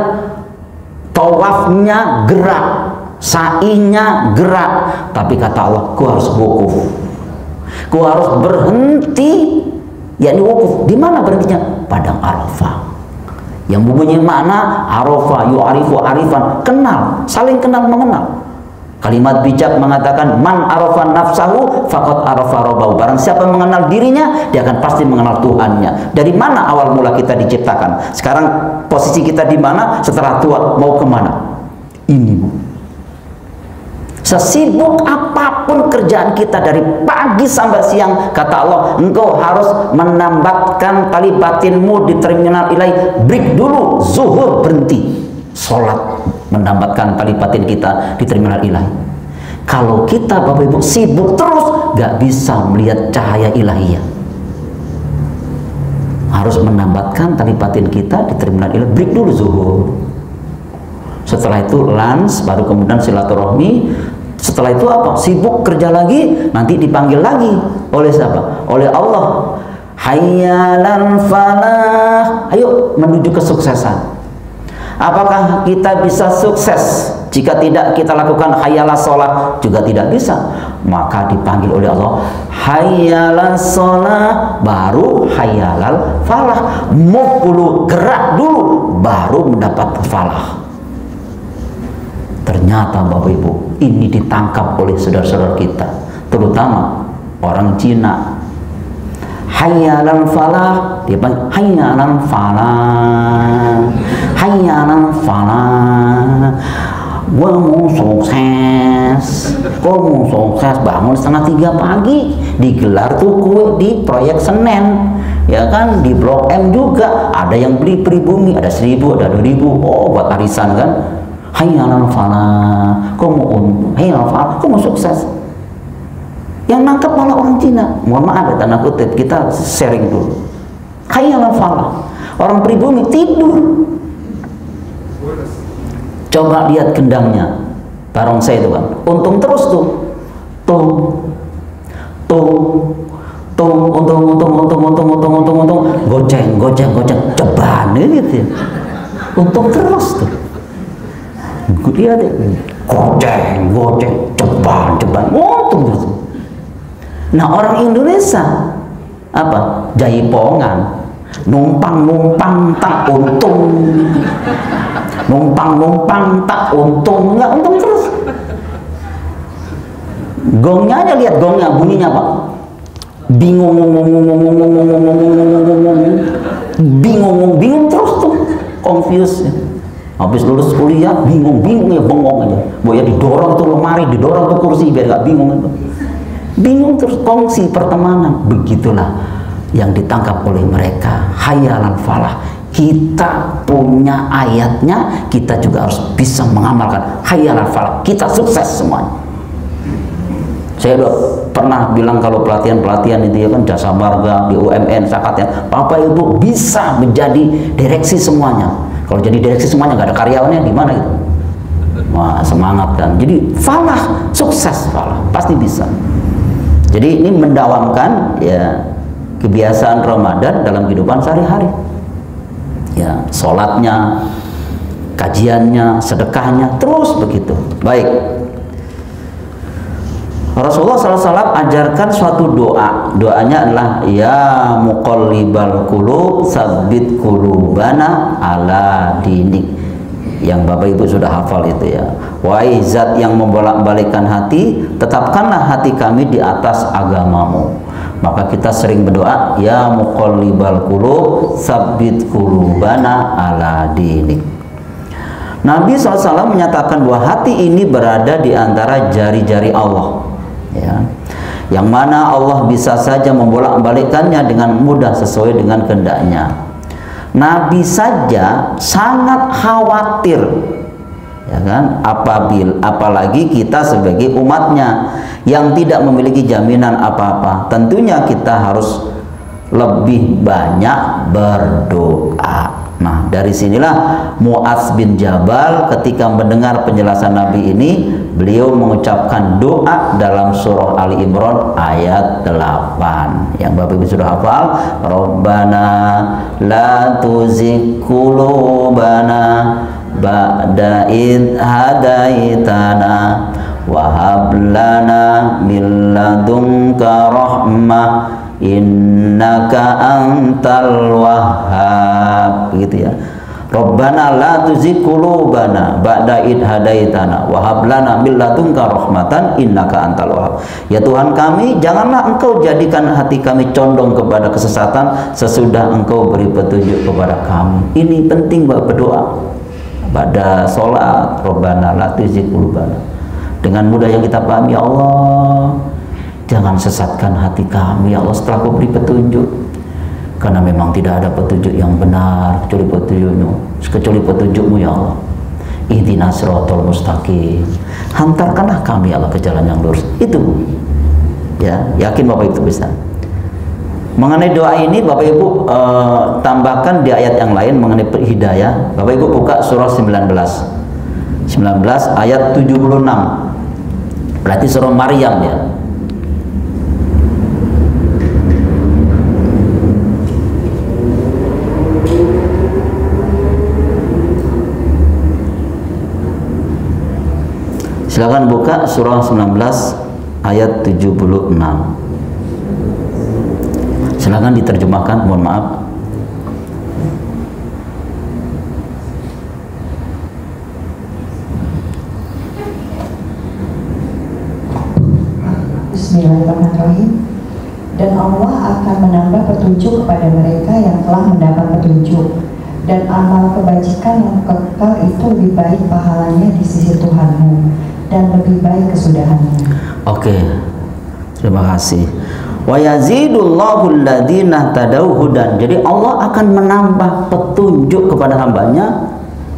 tawafnya gerak, sa'inya gerak, tapi kata Allah, ku harus wukuf, ku harus berhenti, yakni wukuf. Di mana berhentinya? Padang Arafah. Yang mempunyai makna Arafah, yu'arifu arifan, kenal, saling kenal mengenal. Kalimat bijak mengatakan, man arafa nafsahu faqad arafa rabbahu. Barang siapa mengenal dirinya, dia akan pasti mengenal Tuhannya. Dari mana awal mula kita diciptakan? Sekarang posisi kita di mana? Setelah tua mau kemana? Ini, Bu. Sesibuk apapun kerjaan kita dari pagi sampai siang, kata Allah, engkau harus menambatkan tali batinmu di terminal ilahi. Break dulu, zuhur berhenti, sholat, menambatkan tali batin kita di terminal ilahi. Kalau kita Bapak Ibu sibuk terus, gak bisa melihat cahaya ilahiyah. Harus menambatkan tali batin kita di terminal ilahi. Break dulu zuhur. Setelah itu lunch, baru kemudian silaturahmi. Setelah itu apa? Sibuk kerja lagi, nanti dipanggil lagi oleh siapa? Oleh Allah. Hayyalan falah. Ayo menuju kesuksesan. Apakah kita bisa sukses jika tidak kita lakukan hayyalas sholat? Juga tidak bisa. Maka dipanggil oleh Allah, hayyalas sholat, baru hayyalal falah. Mukulu, gerak dulu, baru mendapat falah. Ternyata Bapak Ibu, ini ditangkap oleh saudara-saudara kita, terutama orang Cina. Hayyalan falah, dia panggil hayyalan falah, hayyalan falah. Gua mau sukses, bangun 2:30 pagi, digelar tuh kue di proyek Senen, ya kan, di Blok M juga ada yang beli pribumi, ada 1.000, ada 2.000, oh buat arisan kan. Hayyalan falah, kau mau untung, hayyalan falah, kau mau sukses. Yang nangkep malah orang Cina. Mohon maaf ya, tanda kutip, kita sharing dulu. Hayyalan falah, orang pribumi tidur. Coba lihat gendangnya barongsai itu kan, untung terus tuh, untung, goceng, ceban gitu ya. Untung terus tuh. Lihat ya, goceng, ceban, untung terus. Nah, orang Indonesia apa? Jaipongan, numpang tak untung, numpang tak untung, nggak untung terus. Gongnya aja, lihat gongnya, bunyinya apa? bingung terus tuh, confused. Habis lulus kuliah bingung ya, bengong aja. Boya didorong tuh lemari, didorong tuh kursi biar gak bingung itu. Bingung terus, kongsi pertemanan. Begitulah yang ditangkap oleh mereka. Hayalal falah. Kita punya ayatnya, kita juga harus bisa mengamalkan. Hayalal falah. Kita sukses semuanya. Saya udah pernah bilang kalau pelatihan itu ya kan, jasa marga di UMN, Sakatnya, Bapak Ibu bisa menjadi direksi semuanya. Kalau jadi direksi semuanya nggak ada karyawannya, gimana gitu? Wah, semangat kan. Jadi falah, sukses falah, pasti bisa. Jadi ini mendawamkan ya kebiasaan Ramadan dalam kehidupan sehari-hari. Ya, sholatnya, kajiannya, sedekahnya, terus begitu. Baik. Rasulullah SAW ajarkan suatu doa. Doanya adalah ya muqallibal qulub tsabbit qulubana ala dinik. Yang Bapak Ibu sudah hafal itu ya. Wahai zat yang membolak-balikkan hati, tetapkanlah hati kami di atas agamamu. Maka kita sering berdoa ya muqallibal qulub tsabbit qulubana ala dinik. Nabi SAW menyatakan bahwa hati ini berada di antara jari-jari Allah. Ya, yang mana Allah bisa saja membolak-balikkannya dengan mudah sesuai dengan kehendaknya. Nabi saja sangat khawatir, ya kan, apalagi kita sebagai umatnya yang tidak memiliki jaminan apa-apa. Tentunya kita harus lebih banyak berdoa. Nah, dari sinilah Mu'adz bin Jabal ketika mendengar penjelasan Nabi ini, beliau mengucapkan doa dalam surah Ali Imran ayat 8 yang Bapak Ibu sudah hafal. Rabbana la tuzigh qulubana ba'da id hadaitana wa hab lana min ladunka rahmah innaka antal wahhab, gitu ya. Rabbana la tuzigh qulubana ba'da id hadaitana wa hab lana min ladunka rahmatan innaka antal wahhab. Ya Tuhan kami, janganlah Engkau jadikan hati kami condong kepada kesesatan sesudah Engkau beri petunjuk kepada kami. Ini penting buat berdoa pada sholat. Rabbana la tuzigh qulubana, dengan mudah yang kita pahami, ya Allah, jangan sesatkan hati kami ya Allah setelah Kau beri petunjuk. Karena memang tidak ada petunjuk yang benar kecuali petunjuk-Mu ya Allah. Ihdinas siratal mustaqim. Hantarkanlah kami ya Allah ke jalan yang lurus. Itu ya, yakin Bapak Ibu bisa. Mengenai doa ini Bapak Ibu tambahkan di ayat yang lain mengenai hidayah. Bapak Ibu buka surah 19 ayat 76. Berarti surah Maryam ya. Silakan buka surah 19 ayat 76. Silakan diterjemahkan, mohon maaf.
Bismillahirrahmanirrahim. Dan Allah akan menambah petunjuk kepada mereka yang telah mendapat petunjuk, dan amal kebajikan yang kekal itu lebih baik pahalanya di sisi Tuhanmu dan lebih baik kesudahannya.
Oke, terima kasih. Wa yazidullahu alladzina tadau hudan. Jadi Allah akan menambah petunjuk kepada hambanya,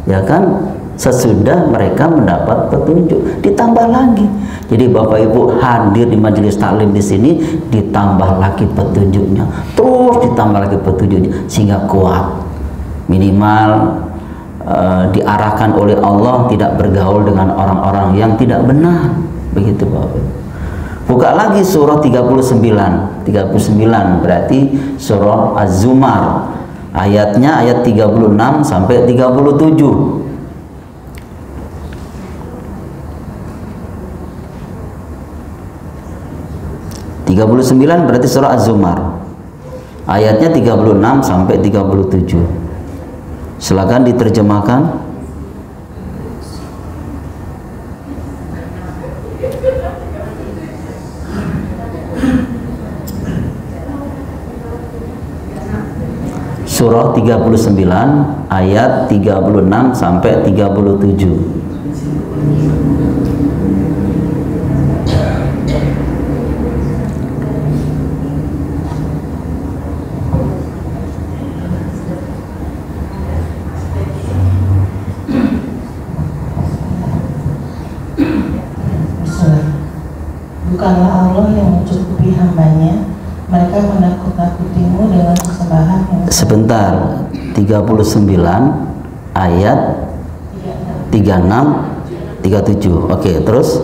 ya kan, sesudah mereka mendapat petunjuk, ditambah lagi. Jadi Bapak Ibu hadir di majelis taklim di sini, ditambah lagi petunjuknya, terus ditambah lagi petunjuknya sehingga kuat. Minimal diarahkan oleh Allah, tidak bergaul dengan orang-orang yang tidak benar. Begitu Bapak. Buka lagi surah 39 berarti surah Az-Zumar, ayatnya ayat 36 sampai 37. Berarti surah Az-Zumar, ayatnya 36 sampai 37. Silakan diterjemahkan. surah 39 ayat 36 sampai 37.
Bukanlah Allah yang mencukupi hambanya, mereka menakut-nakutimu dengan sesembahan yang
sebentar, 39 ayat 36 37. Oke, terus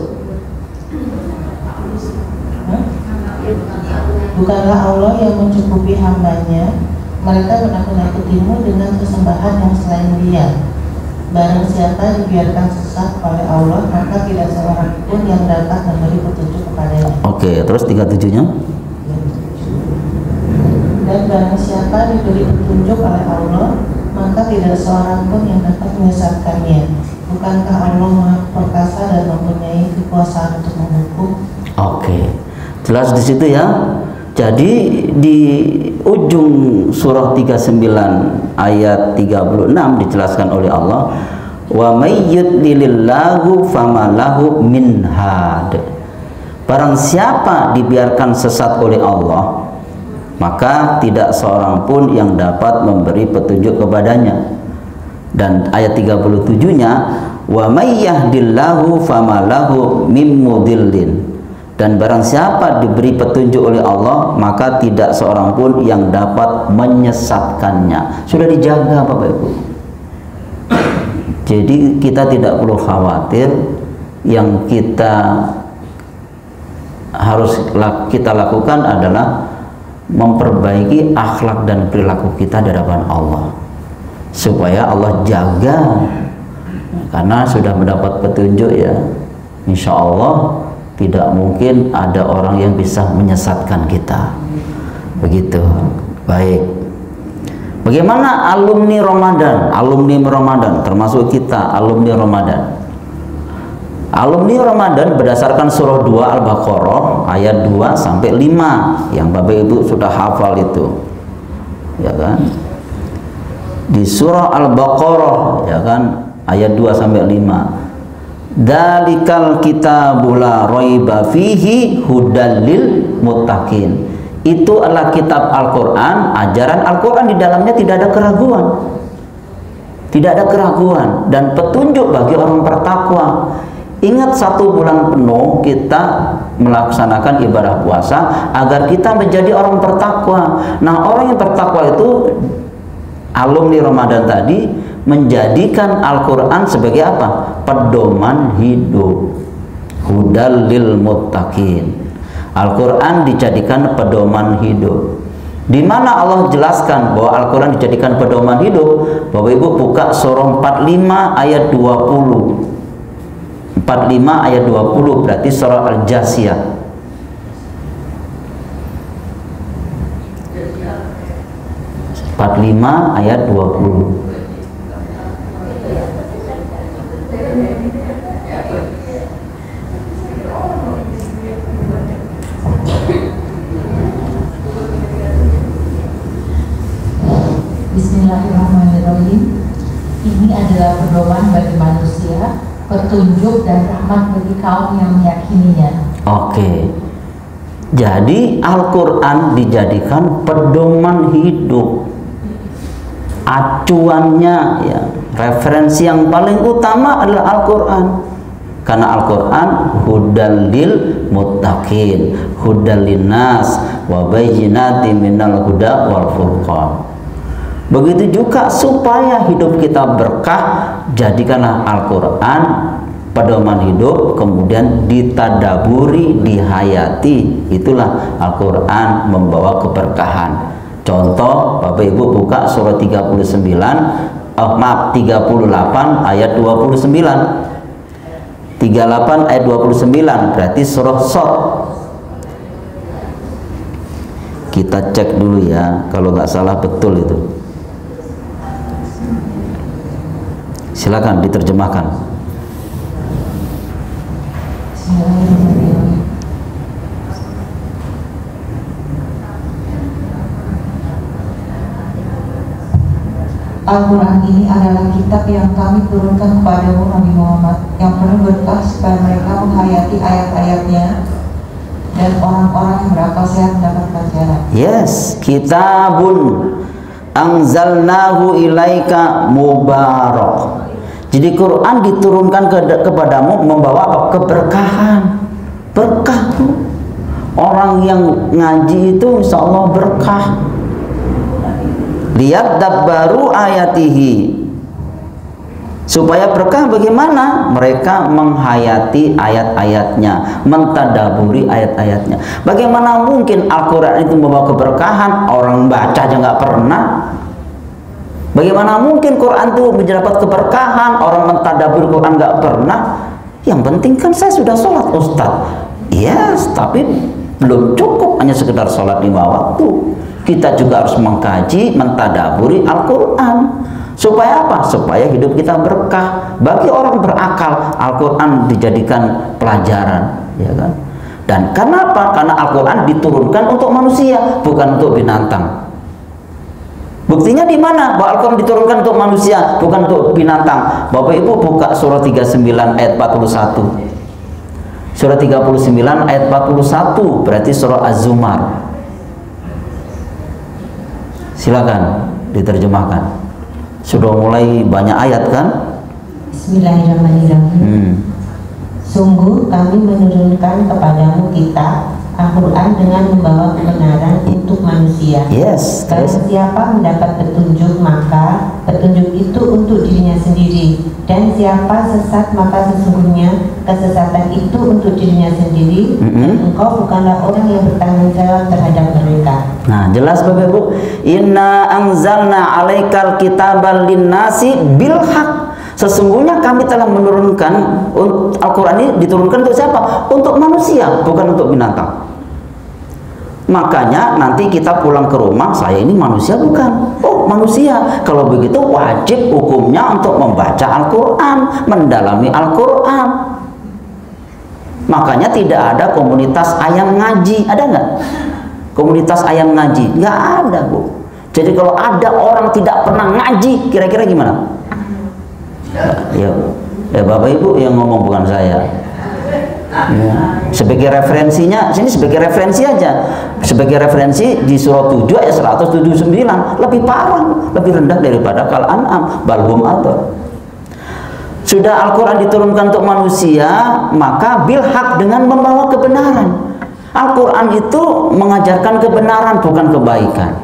bukanlah Allah yang mencukupi hambanya, mereka menakut-nakutimu dengan sesembahan yang selain Dia. Barang siapa dibiarkan sesat oleh Allah, maka tidak seorang pun yang dapat memberi petunjuk kepadanya.
Oke, terus 37-nya?
Dan barang siapa diberi petunjuk oleh Allah, maka tidak seorang pun yang dapat menyesatkannya. Bukankah Allah Maha Perkasa dan mempunyai kekuasaan untuk menghukum?
Oke, jelas di situ ya. Jadi di ujung surah 39 ayat 36 dijelaskan oleh Allah, wa may yudlilillahu famalahu min had. Barang siapa dibiarkan sesat oleh Allah, maka tidak seorang pun yang dapat memberi petunjuk kepadanya. Dan ayat 37-nya, wa may yahdillahu famalahu mim mudillin. Dan barang siapa diberi petunjuk oleh Allah, maka tidak seorang pun yang dapat menyesatkannya. Sudah dijaga Bapak Ibu. Jadi kita tidak perlu khawatir. Yang kita harus kita lakukan adalah memperbaiki akhlak dan perilaku kita di hadapan Allah, supaya Allah jaga. Karena sudah mendapat petunjuk ya, insya Allah tidak mungkin ada orang yang bisa menyesatkan kita. Begitu. Baik. Bagaimana alumni Ramadan? Alumni Ramadan termasuk kita alumni Ramadan. Alumni Ramadan berdasarkan surah 2 Al-Baqarah ayat 2 sampai 5 yang Bapak Ibu sudah hafal itu. Ya kan? Di surah Al-Baqarah ya kan ayat 2 sampai 5. Dalikal kitabul la raiba fihi hudal lil muttaqin. Itu adalah kitab Al-Qur'an, ajaran Al-Qur'an di dalamnya tidak ada keraguan. Tidak ada keraguan dan petunjuk bagi orang bertakwa. Ingat 1 bulan penuh kita melaksanakan ibadah puasa agar kita menjadi orang bertakwa. Nah, orang yang bertakwa itu alumni Ramadan tadi menjadikan Al-Quran sebagai apa? Pedoman hidup. Hudal lil muttaqin. Al-Quran dijadikan pedoman hidup. Di mana Allah jelaskan bahwa Al-Quran dijadikan pedoman hidup? Bapak Ibu buka surah 45 ayat 20. 45 ayat 20 berarti surah Al-Jasiyah. ayat 20.
Bismillahirrahmanirrahim. Ini adalah pedoman bagi manusia, petunjuk dan rahmat bagi kaum yang meyakininya.
Oke. Jadi Al-Quran dijadikan pedoman hidup, acuannya ya, referensi yang paling utama adalah Al-Quran. Karena Al-Quran hudal lil muttaqin, hudal linnas wa bayyinatin minal huda wal furqan. Begitu juga supaya hidup kita berkah, jadikanlah Al-Quran pedoman hidup, kemudian ditadaburi, dihayati. Itulah Al-Quran membawa keberkahan. Contoh, Bapak Ibu buka surah 38 ayat 29. 38 ayat 29 berarti surah Shad. Kita cek dulu ya, kalau nggak salah betul itu. Silakan diterjemahkan.
Al-Quran ini adalah kitab yang kami turunkan kepadamu Nabi Muhammad, yang penuh berkah supaya mereka menghayati ayat-ayatnya dan orang-orang yang berakal sehat mendapat pelajaran.
Yes, kitabun anzalnahu ilaika mubarak. Jadi Quran diturunkan kepadamu membawa apa? Keberkahan. Berkah tuh. Orang yang ngaji itu insya Allah berkah. Lihat dabbaru ayatihi, supaya berkah bagaimana? Mereka menghayati ayat-ayatnya, mentadaburi ayat-ayatnya. Bagaimana mungkin Al-Quran itu membawa keberkahan, orang baca aja nggak pernah? Bagaimana mungkin Quran itu mendapat keberkahan, orang mentadaburi Quran nggak pernah? Yang penting kan saya sudah sholat, Ustaz. Yes, tapi belum cukup hanya sekedar sholat 5 waktu. Kita juga harus mengkaji, mentadaburi Al-Quran. Supaya apa? Supaya hidup kita berkah. Bagi orang berakal, Al-Quran dijadikan pelajaran, ya kan? Dan kenapa? Karena Al-Quran diturunkan untuk manusia, bukan untuk binatang. Buktinya di mana? Bahwa Al-Quran diturunkan untuk manusia, bukan untuk binatang. Bapak Ibu buka surah 39 ayat 41. Surah 39 ayat 41 berarti surah Az-Zumar. Silakan diterjemahkan. Sudah mulai banyak ayat kan?
Bismillahirrahmanirrahim. Sungguh kami menurunkan kepadamu kitab Al-Quran dengan membawa kebenaran untuk manusia.
Yes.
Kalau siapa mendapat petunjuk, maka petunjuk itu untuk dirinya sendiri. Dan siapa sesat, maka sesungguhnya kesesatan itu untuk dirinya sendiri. Dan engkau bukanlah orang yang bertanggung jawab terhadap mereka.
Nah, jelas Bapak Ibu. Inna anzalna alaikal kitabal linnasi bil haq. Sesungguhnya kami telah menurunkan Al-Quran ini diturunkan untuk siapa? Untuk manusia, bukan untuk binatang. Makanya nanti kita pulang ke rumah, saya ini manusia bukan? Oh, manusia. Kalau begitu wajib hukumnya untuk membaca Al-Quran, mendalami Al-Quran. Makanya tidak ada komunitas ayam ngaji, ada nggak? Komunitas ayam ngaji? Nggak ada, Bu. Jadi kalau ada orang tidak pernah ngaji, kira-kira gimana? Ya, Bapak Ibu yang ngomong, bukan saya. Ya. Sebagai referensinya, sini sebagai referensi aja. Sebagai referensi di surah 7 ayat 179 lebih parah, lebih rendah daripada Al-An'am, balhum atau. Sudah Al-Quran diturunkan untuk manusia, maka bil haq, dengan membawa kebenaran. Al-Quran itu mengajarkan kebenaran, bukan kebaikan.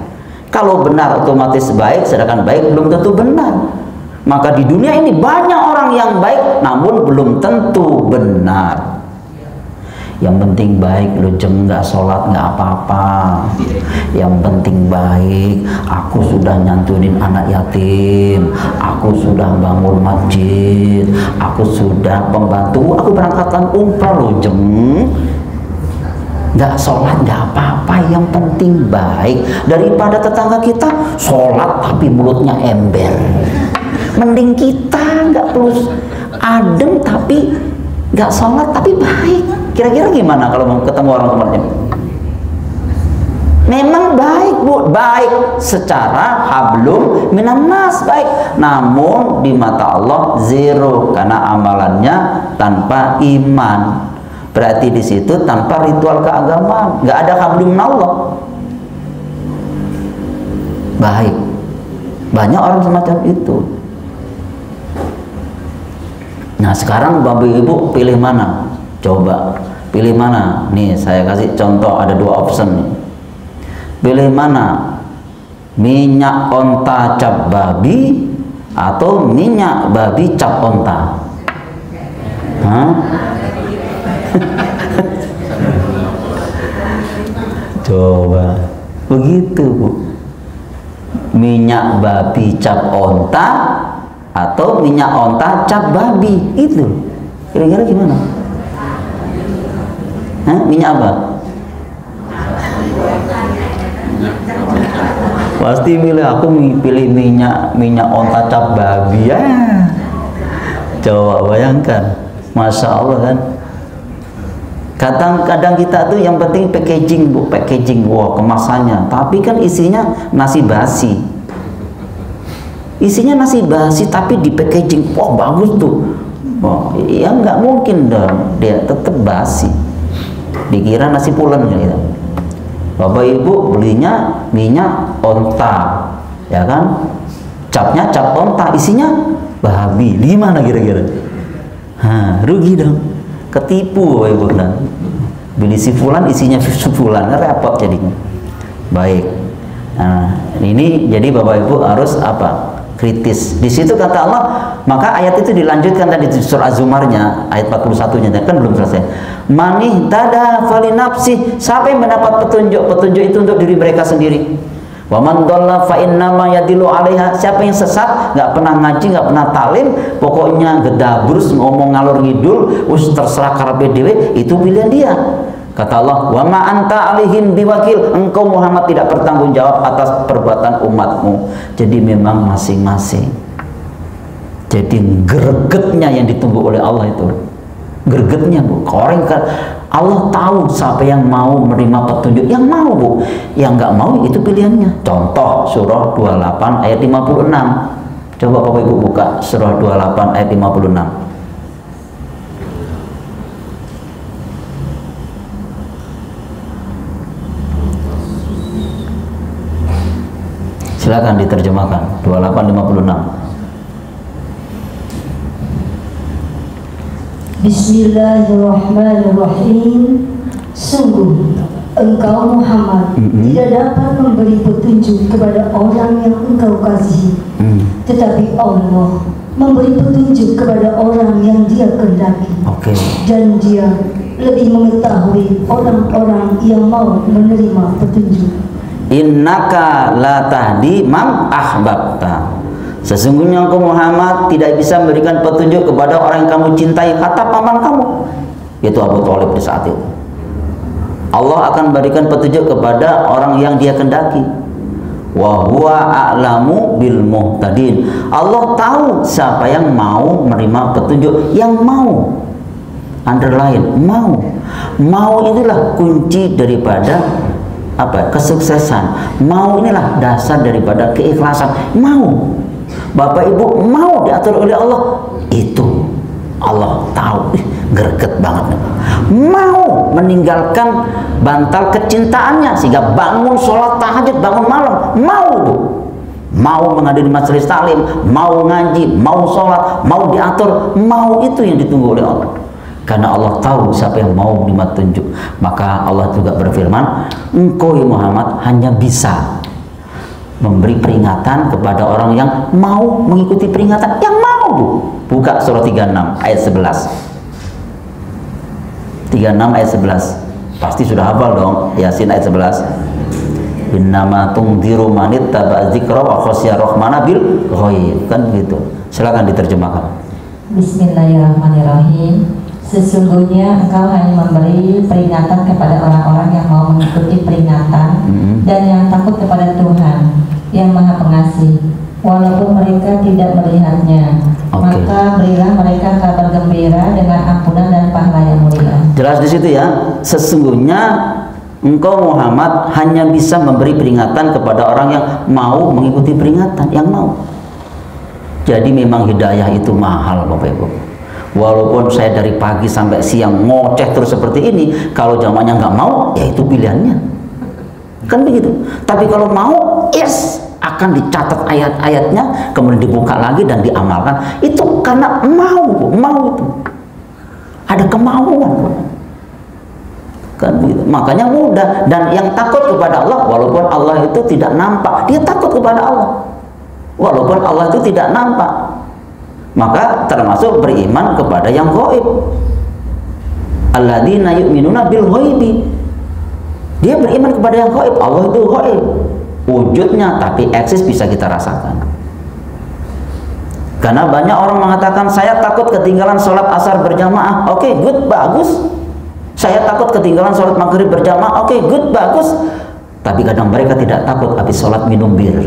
Kalau benar otomatis baik, sedangkan baik belum tentu benar. Maka di dunia ini banyak orang yang baik, namun belum tentu benar. Yang penting baik, lu nggak sholat nggak apa-apa. Yang penting baik, aku sudah nyantunin anak yatim, aku sudah bangun masjid, aku sudah pembantu, aku berangkatkan umrah, lu nggak sholat nggak apa-apa, yang penting baik. Daripada tetangga kita sholat tapi mulutnya ember, mending kita nggak perlu adem tapi nggak sholat tapi baik. Kira-kira gimana kalau mau ketemu orang seperti ini? Memang baik, Bu, baik secara hablum minan nas, baik, namun di mata Allah zero, karena amalannya tanpa iman. Berarti di situ tanpa ritual keagamaan, nggak ada hablum minallah. Baik, banyak orang semacam itu. Nah, sekarang Bapak Ibu pilih mana? Coba pilih mana? Nih saya kasih contoh, ada 2 option nih. Pilih mana? Minyak onta cap babi atau minyak babi cap onta? Hah? Coba begitu, Bu. Minyak babi cap onta atau minyak onta cap babi, itu kira-kira gimana? Hah? Minyak apa? Pasti aku pilih minyak onta cap babi ya. Coba bayangkan, Masya Allah kan. Kadang-kadang kita tuh yang penting packaging, Bu, packaging, wah kemasannya, tapi kan isinya nasi basi. isinya nasi basi tapi di packaging, wah bagus tuh. Oh, ya nggak mungkin dong, dia tetap basi. Dikira nasi pulen gitu. Bapak Ibu belinya minyak onta, ya kan? Capnya cap onta, isinya babi. Gimana kira-kira? Rugi dong, ketipu Bapak Ibu kan. Beli si fulan isinya fulan, repot jadinya. Baik. Nah, ini jadi Bapak Ibu harus apa? Kritis. Di situ kata Allah, maka ayat itu dilanjutkan tadi di surah Az-Zumarnya ayat 41-nya kan belum selesai. Manih tada fali nafsi, siapa yang mendapat petunjuk itu untuk diri mereka sendiri. Wa man dhalla fa innama yadillu 'alaiha, siapa yang sesat, nggak pernah ngaji, nggak pernah talim, pokoknya gedabrus ngomong ngalor ngidul, terserah karepe dhewe, itu pilihan dia. Kata Allah, wa ma anta 'alaihim biwakil, engkau Muhammad tidak bertanggung jawab atas perbuatan umatmu. Jadi memang masing-masing. Jadi gregetnya yang ditunggu oleh Allah itu. Gregetnya Bu, orang kan Allah tahu siapa yang mau menerima petunjuk, yang mau Bu, yang nggak mau itu pilihannya. Contoh surah 28 ayat 56. Coba Bapak Ibu buka surah 28 ayat 56. Silakan diterjemahkan 28:56.
Bismillahirrahmanirrahim. Sungguh engkau Muhammad tidak dapat memberi petunjuk kepada orang yang engkau kasihi, tetapi Allah memberi petunjuk kepada orang yang Dia kehendaki. Dan Dia lebih mengetahui orang-orang yang mau menerima petunjuk.
Innaka la tahdi man ahbabta. Sesungguhnya engkau Muhammad tidak bisa memberikan petunjuk kepada orang yang kamu cintai, kata paman kamu, yaitu Abu Thalib di saat itu. Allah akan berikan petunjuk kepada orang yang Dia kehendaki. Wa huwa a'lamu bil muhtadin. Allah tahu siapa yang mau menerima petunjuk, yang mau. Underline, mau. Mau inilah kunci daripada kesuksesan. Mau inilah dasar daripada keikhlasan. Mau. Bapak Ibu mau diatur oleh Allah, itu Allah tahu. Greget banget. Mau meninggalkan bantal kecintaannya sehingga bangun sholat tahajud, bangun malam, mau Bu. Mau menghadiri majelis taklim, mau ngaji, mau sholat, mau diatur, mau, itu yang ditunggu oleh Allah. Karena Allah tahu siapa yang mau menerima tunjuk. Maka Allah juga berfirman, engkau Muhammad hanya bisa memberi peringatan kepada orang yang mau mengikuti peringatan, yang mau Bu. Buka surah 36 ayat 11. 36 ayat 11. Pasti sudah hafal dong, Yasin ayat 11. Innama tungdiru manit taba'a dzikra wa khasya rahmana bil ghaib. Kan gitu. Silakan diterjemahkan.
Bismillahirrahmanirrahim. Sesungguhnya engkau hanya memberi peringatan kepada orang-orang yang mau mengikuti peringatan dan yang takut kepada Tuhan yang Maha Pengasih, walaupun mereka tidak melihatnya. Maka berilah mereka kabar gembira dengan ampunan dan pahala yang mulia.
Jelas di situ ya. Sesungguhnya engkau Muhammad hanya bisa memberi peringatan kepada orang yang mau mengikuti peringatan, yang mau. Jadi memang hidayah itu mahal Bapak Ibu. Walaupun saya dari pagi sampai siang ngoceh terus seperti ini, kalau zamannya nggak mau, ya itu pilihannya. Kan begitu. Tapi kalau mau, yes, akan dicatat ayat-ayatnya, kemudian dibuka lagi dan diamalkan. Itu karena mau itu. Ada kemauan. Kan begitu. Makanya mudah. Dan yang takut kepada Allah, walaupun Allah itu tidak nampak, dia takut kepada Allah. Walaupun Allah itu tidak nampak. Maka termasuk beriman kepada yang gaib. Alladzina yu'minuna bil ghaibi. Dia beriman kepada yang gaib. Allah itu gaib, wujudnya, tapi eksis bisa kita rasakan. Karena banyak orang mengatakan, saya takut ketinggalan sholat asar berjamaah. Oke, good, bagus. Saya takut ketinggalan sholat maghrib berjamaah. Oke, good, bagus. Tapi kadang mereka tidak takut habis sholat minum bir.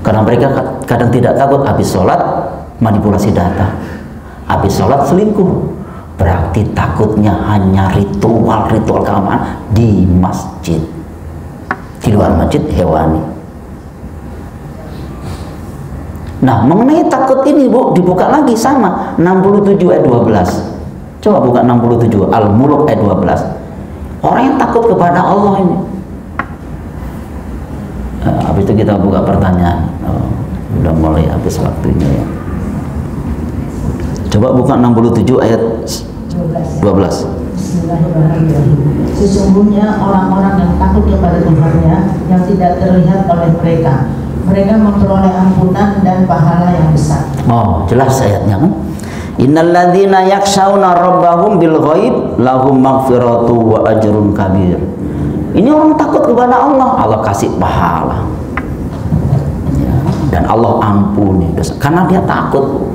Karena mereka kadang tidak takut habis sholat manipulasi data, habis sholat selingkuh. Berarti takutnya hanya ritual keagamaan di masjid. Di luar masjid hewani. Nah, mengenai takut ini Bu, dibuka lagi sama 67 ayat 12. Coba buka 67 Al-Mulk ayat 12. Orang yang takut kepada Allah ini. Habis itu kita buka pertanyaan. Udah mulai habis waktunya ya. Coba buka 67 ayat 12.
Sesungguhnya orang-orang yang takut kepada Tuhannya yang tidak terlihat oleh mereka memperoleh ampunan dan pahala yang besar.
Oh, jelas ayatnya kan? Innalladzina yakhshawna rabbahum bil ghaib lahum maghfiratu wa ajrun kabir. Ini orang takut kepada Allah, Allah kasih pahala. Ya, dan Allah ampuni dosa karena dia takut.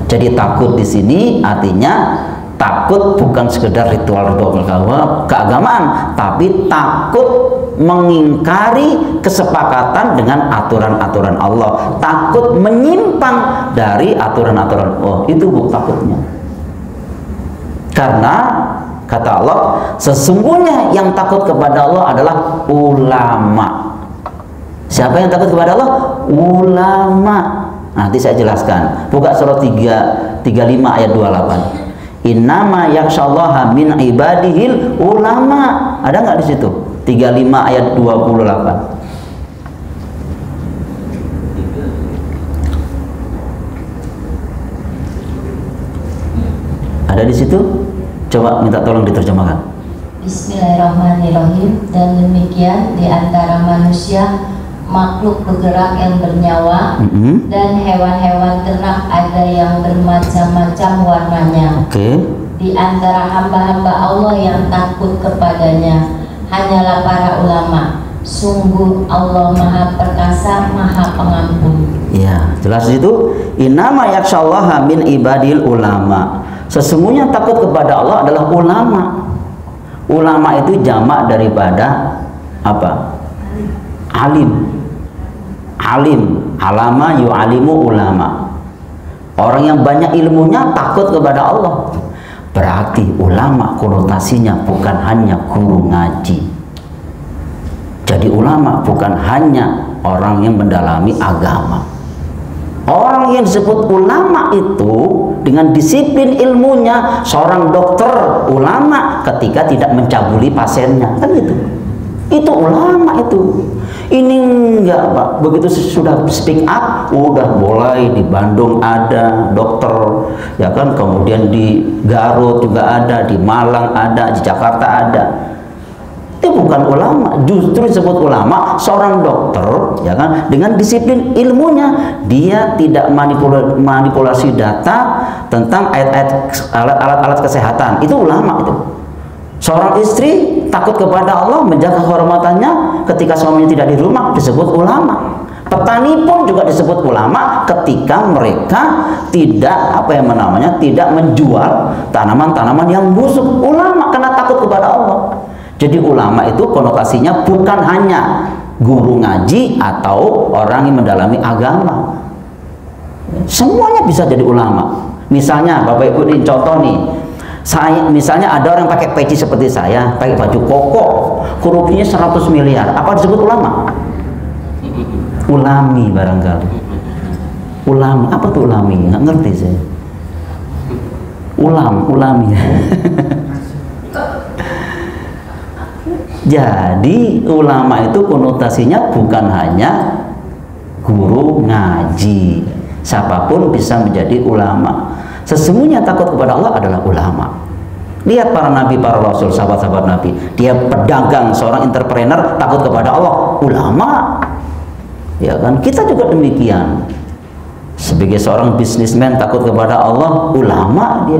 Jadi takut di sini artinya takut bukan sekedar ritual-ritual keagamaan, tapi takut mengingkari kesepakatan dengan aturan-aturan Allah, takut menyimpang dari aturan-aturan Allah. Itu Bu takutnya. Karena kata Allah, sesungguhnya yang takut kepada Allah adalah ulama. Siapa yang takut kepada Allah? Ulama. Nanti saya jelaskan. Buka surah 35 ayat 28. Innama yakhsyallaha min ibadihil ulama. Ada nggak di situ? 35 ayat 28. Ada di situ? Coba minta tolong diterjemahkan.
Bismillahirrahmanirrahim. Dan demikian di antara manusia makhluk bergerak yang bernyawa dan hewan-hewan ternak ada yang bermacam-macam warnanya. Di antara hamba-hamba Allah yang takut kepadanya hanyalah para ulama. Sungguh Allah Maha Perkasa, Maha Pengampun.
Ya, jelas itu. Innama yakhsyallaha min ibadil ulama. Sesungguhnya takut kepada Allah adalah ulama. Ulama itu jamak daripada apa? Alim. Alim, alama yu'alimu ulama. Orang yang banyak ilmunya takut kepada Allah. Berarti ulama konotasinya bukan hanya guru ngaji. Jadi ulama bukan hanya orang yang mendalami agama. Orang yang disebut ulama itu dengan disiplin ilmunya, seorang dokter ulama ketika tidak mencabuli pasiennya, kan gitu. Itu ulama itu. Ini enggak Pak, begitu sudah speak up, udah mulai di Bandung ada dokter, ya kan, kemudian di Garut juga ada, di Malang ada, di Jakarta ada. Itu bukan ulama, justru disebut ulama seorang dokter, ya kan, dengan disiplin ilmunya, dia tidak manipulasi data tentang alat-alat kesehatan. Itu ulama itu. Seorang istri takut kepada Allah, menjaga kehormatannya ketika suaminya tidak di rumah, disebut ulama. Petani pun juga disebut ulama ketika mereka tidak tidak menjual tanaman-tanaman yang busuk. Ulama karena takut kepada Allah. Jadi ulama itu konotasinya bukan hanya guru ngaji atau orang yang mendalami agama. Semuanya bisa jadi ulama. Misalnya Bapak Ibu ini contoh nih. Misalnya ada orang pakai peci seperti saya, pakai baju koko, korupsinya 100 miliar. Apa disebut ulama? Ulami barangkali. Ulami, apa tuh ulami? Nggak ngerti saya. Ulami. Jadi ulama itu konotasinya bukan hanya guru ngaji. Siapapun bisa menjadi ulama. Sesungguhnya takut kepada Allah adalah ulama. Lihat para nabi, para rasul, sahabat-sahabat nabi. Dia pedagang, seorang entrepreneur, takut kepada Allah, ulama. Ya kan? Kita juga demikian. Sebagai seorang bisnismen takut kepada Allah, ulama dia.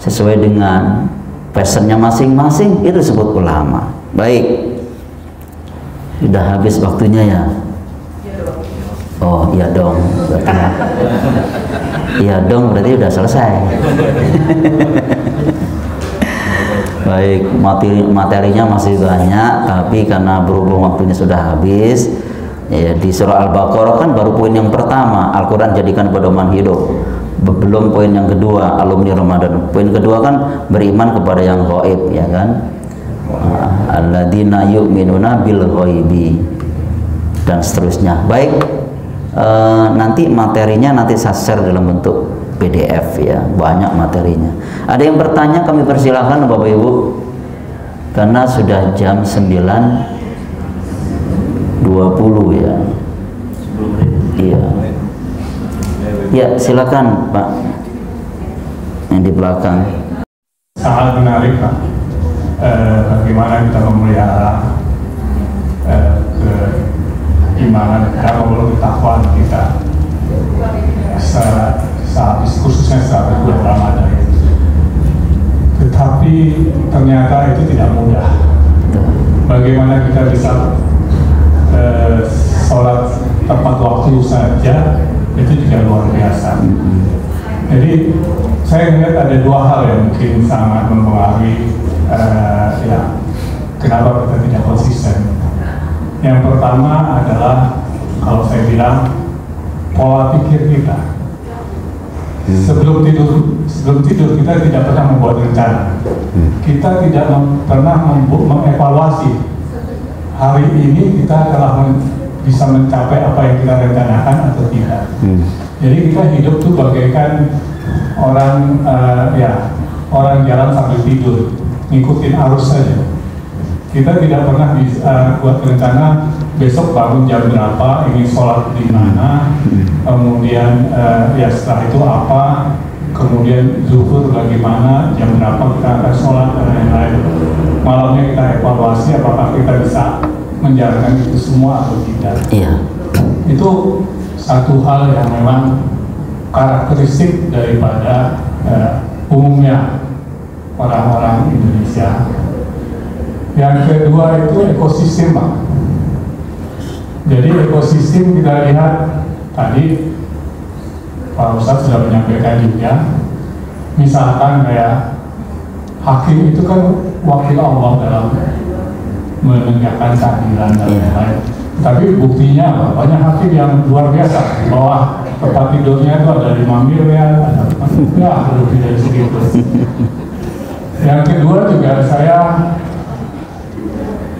Sesuai dengan passionnya masing-masing, itu disebut ulama. Baik. Sudah habis waktunya ya. Oh iya dong, berarti iya dong, berarti udah selesai. Baik, materinya masih banyak, tapi karena berhubung waktunya sudah habis, ya, di surah Al-Baqarah kan baru poin yang pertama, Al-Quran jadikan pedoman hidup. Belum poin yang kedua, alumni Ramadan. Poin kedua kan beriman kepada yang gaib, ya kan? Alladzina yu'minuna bil ghaibi dan seterusnya. Baik. Nanti materinya nanti saya share dalam bentuk PDF ya, banyak materinya. Ada yang bertanya kami persilahkan Bapak Ibu, karena sudah jam 9.20 ya. Iya. Ya, silakan Pak. Yang di belakang.
Sangat menarik Pak. Bagaimana kita memelihara keimanan kita, memeluk ketakwaan kita saat khususnya saat bulan Ramadan. Tetapi ternyata itu tidak mudah. Bagaimana kita bisa sholat tepat waktu saja, itu juga luar biasa. Jadi saya melihat ada dua hal yang mungkin sangat mempengaruhi ya, kenapa kita tidak konsisten. Yang pertama adalah, kalau saya bilang, pola pikir kita. Sebelum tidur kita tidak pernah membuat rencana. Kita tidak pernah mengevaluasi hari ini kita telah bisa mencapai apa yang kita rencanakan atau tidak. Jadi kita hidup tuh bagaikan orang orang jalan sambil tidur, ngikutin arus saja. Kita tidak pernah bisa buat rencana besok bangun jam berapa, ingin sholat di mana, kemudian ya setelah itu apa, kemudian zuhur bagaimana, jam berapa kita akan sholat dan lain-lain. Malamnya kita evaluasi apakah kita bisa menjalankan itu semua atau tidak.
Iya.
Itu satu hal yang memang karakteristik daripada umumnya orang-orang Indonesia. Yang kedua itu ekosistem, Pak. Jadi ekosistem kita lihat tadi Pak Ustadz sudah menyampaikan juga, misalkan kayak hakim itu kan wakil Allah dalam menegakkan keadilan dan lain-lain. Tapi buktinya apa? Banyak hakim yang luar biasa, di bawah tempat tidurnya itu ada 5 miliar, ada lebih dari segitu. Yang kedua juga saya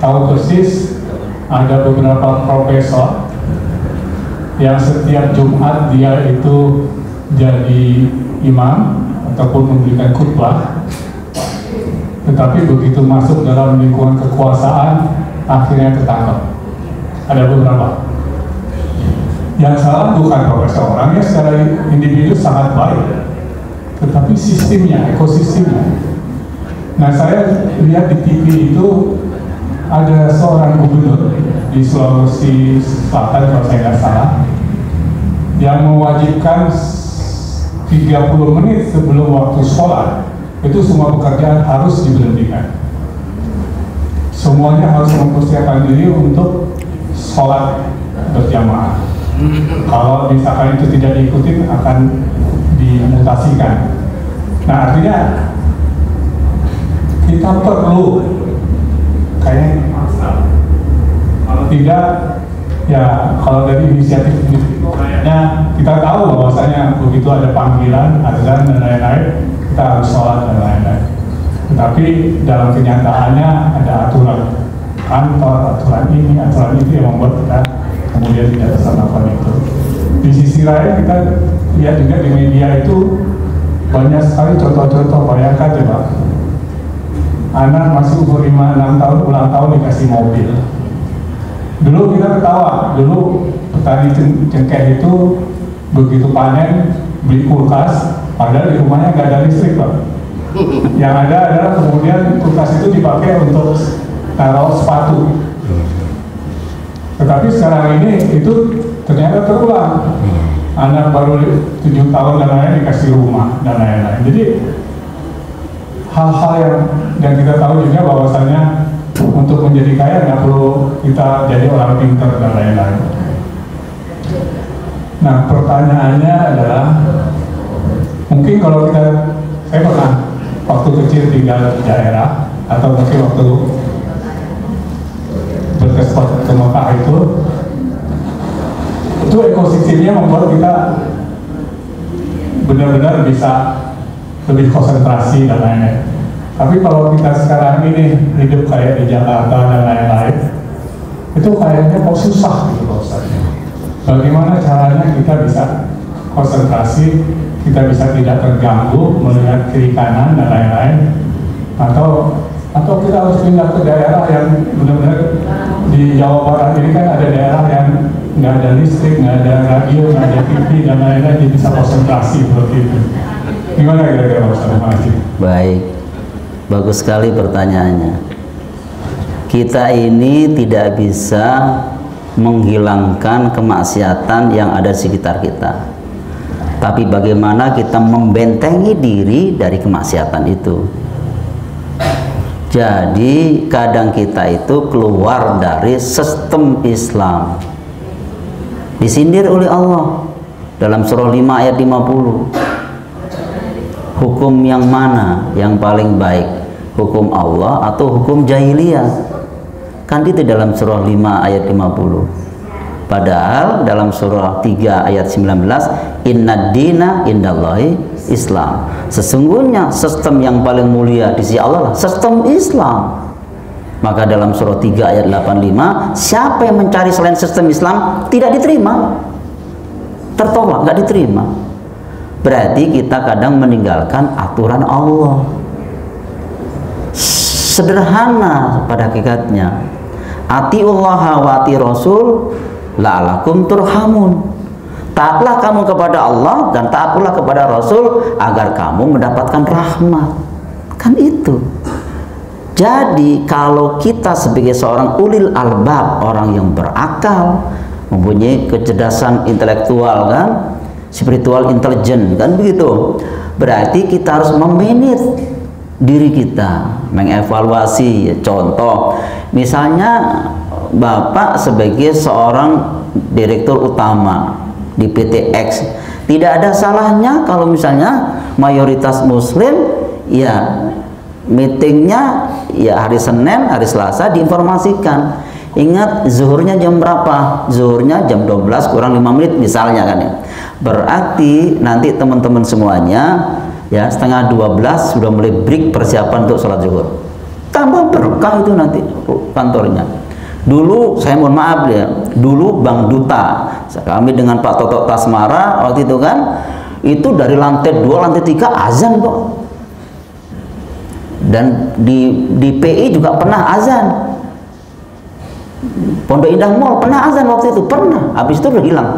tahu persis ada beberapa profesor yang setiap Jumat dia itu jadi imam ataupun memberikan khutbah, tetapi begitu masuk dalam lingkungan kekuasaan akhirnya ketangkap. Ada beberapa. Yang salah bukan profesor, orangnya secara individu sangat baik, tetapi sistemnya, ekosistemnya. Nah, saya lihat di TV itu ada seorang gubernur di Sulawesi Selatan kalau saya nggak salah yang mewajibkan 30 menit sebelum waktu sholat itu semua pekerjaan harus diberhentikan. Semuanya harus mempersiapkan diri untuk sholat berjamaah. Kalau misalkan itu tidak diikuti akan dimutasikan. Nah, artinya kita perlu kayaknya kalau tidak ya, kalau dari inisiatif itu kayaknya kita tahu bahwasanya begitu ada panggilan, azan dan lain-lain kita harus sholat dan lain-lain. Tetapi dalam kenyataannya ada aturan kantor, aturan ini, aturan itu yang membuat kita kemudian tidak bisa melakukan itu. Di sisi lain kita lihat juga di media itu banyak sekali contoh-contoh. Bayangkan coba, anak masih umur 5-6 tahun ulang tahun dikasih mobil. Dulu kita ketawa, dulu petani cengkeh itu begitu panen beli kulkas, padahal di rumahnya nggak ada listrik, Pak. Yang ada adalah kemudian kulkas itu dipakai untuk taruh sepatu. Tetapi sekarang ini itu ternyata terulang. Anak baru 7 tahun dan lain-lain dikasih rumah dan lain-lain. Jadi hal-hal yang kita tahu juga bahwasanya untuk menjadi kaya nggak perlu kita jadi orang pintar dan lain-lain. Nah, pertanyaannya adalah, mungkin kalau saya pernah waktu kecil tinggal di daerah atau mungkin waktu berkesempatan ke Mekah itu ekosistemnya membuat kita benar-benar bisa lebih konsentrasi dan lain-lain. Tapi kalau kita sekarang ini hidup kayak di Jakarta dan lain-lain, itu kayaknya kok susah gitu Pak Ustaz. Bagaimana caranya kita bisa konsentrasi, kita bisa tidak terganggu melihat kiri kanan dan lain-lain, atau kita harus pindah ke daerah yang benar-benar di Jawa Barat ini kan ada daerah yang nggak ada listrik, nggak ada radio, nggak ada TV dan lain-lain, jadi bisa konsentrasi seperti itu. Gimana kira-kira Ustaz? Terima kasih.
Baik, bagus sekali pertanyaannya. Kita ini tidak bisa menghilangkan kemaksiatan yang ada di sekitar kita, tapi bagaimana kita membentengi diri dari kemaksiatan itu. Jadi kadang kita itu keluar dari sistem Islam, disindir oleh Allah dalam surah 5 ayat 50. Hukum yang mana yang paling baik, hukum Allah atau hukum jahiliyah? Kan itu dalam surah 5 ayat 50. Padahal dalam surah 3 ayat 19, innad dina indallahi Islam. Sesungguhnya sistem yang paling mulia di sisi Allah lah sistem Islam. Maka dalam surah 3 ayat 85, siapa yang mencari selain sistem Islam tidak diterima, tertolak, nggak diterima. Berarti kita kadang meninggalkan aturan Allah. Sederhana pada hakikatnya. Atiullaha wa ati rasul la'alakum turhamun. Taatlah kamu kepada Allah dan taat pula kepada Rasul agar kamu mendapatkan rahmat. Kan itu. Jadi kalau kita sebagai seorang ulil albab, orang yang berakal, mempunyai kecerdasan intelektual kan, spiritual intelligence kan begitu. Berarti kita harus memanage diri kita, mengevaluasi. Contoh, misalnya Bapak sebagai seorang direktur utama di PT X, tidak ada salahnya kalau misalnya mayoritas Muslim, ya meetingnya ya hari Senin, hari Selasa diinformasikan. Ingat zuhurnya jam berapa? Zuhurnya jam 12 kurang 5 menit misalnya kan ya. Berarti nanti teman-teman semuanya ya setengah 12 sudah mulai break persiapan untuk sholat zuhur. Tambah berkah itu nanti kantornya. Dulu saya mohon maaf ya, dulu Bang Duta, kami dengan Pak Toto Tasmara waktu itu kan, itu dari lantai 2, lantai 3 azan kok. Dan di PI juga pernah azan. Pondok Indah Mall pernah azan waktu itu, pernah. Habis itu udah hilang.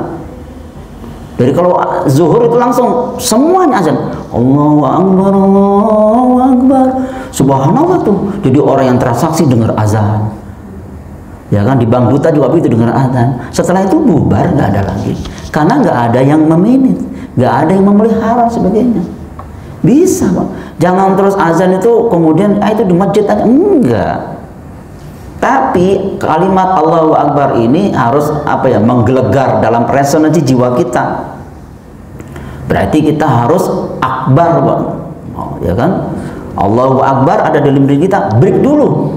Jadi kalau zuhur itu langsung semuanya azan. Allahu Akbar, Allahu Akbar. Subhanallah tuh. Jadi orang yang transaksi dengar azan. Ya kan, di Bang Duta juga begitu dengar azan. Setelah itu bubar, nggak ada lagi. Karena nggak ada yang memanage, nggak ada yang memelihara sebagainya. Bisa, Pak. Jangan terus azan itu kemudian itu di masjid aja. Enggak. Tapi kalimat Allahu Akbar ini harus apa ya, menggelegar dalam resonansi jiwa kita. Berarti kita harus akbar, Pak. Ya kan? Allahu Akbar ada dalam diri kita, break dulu.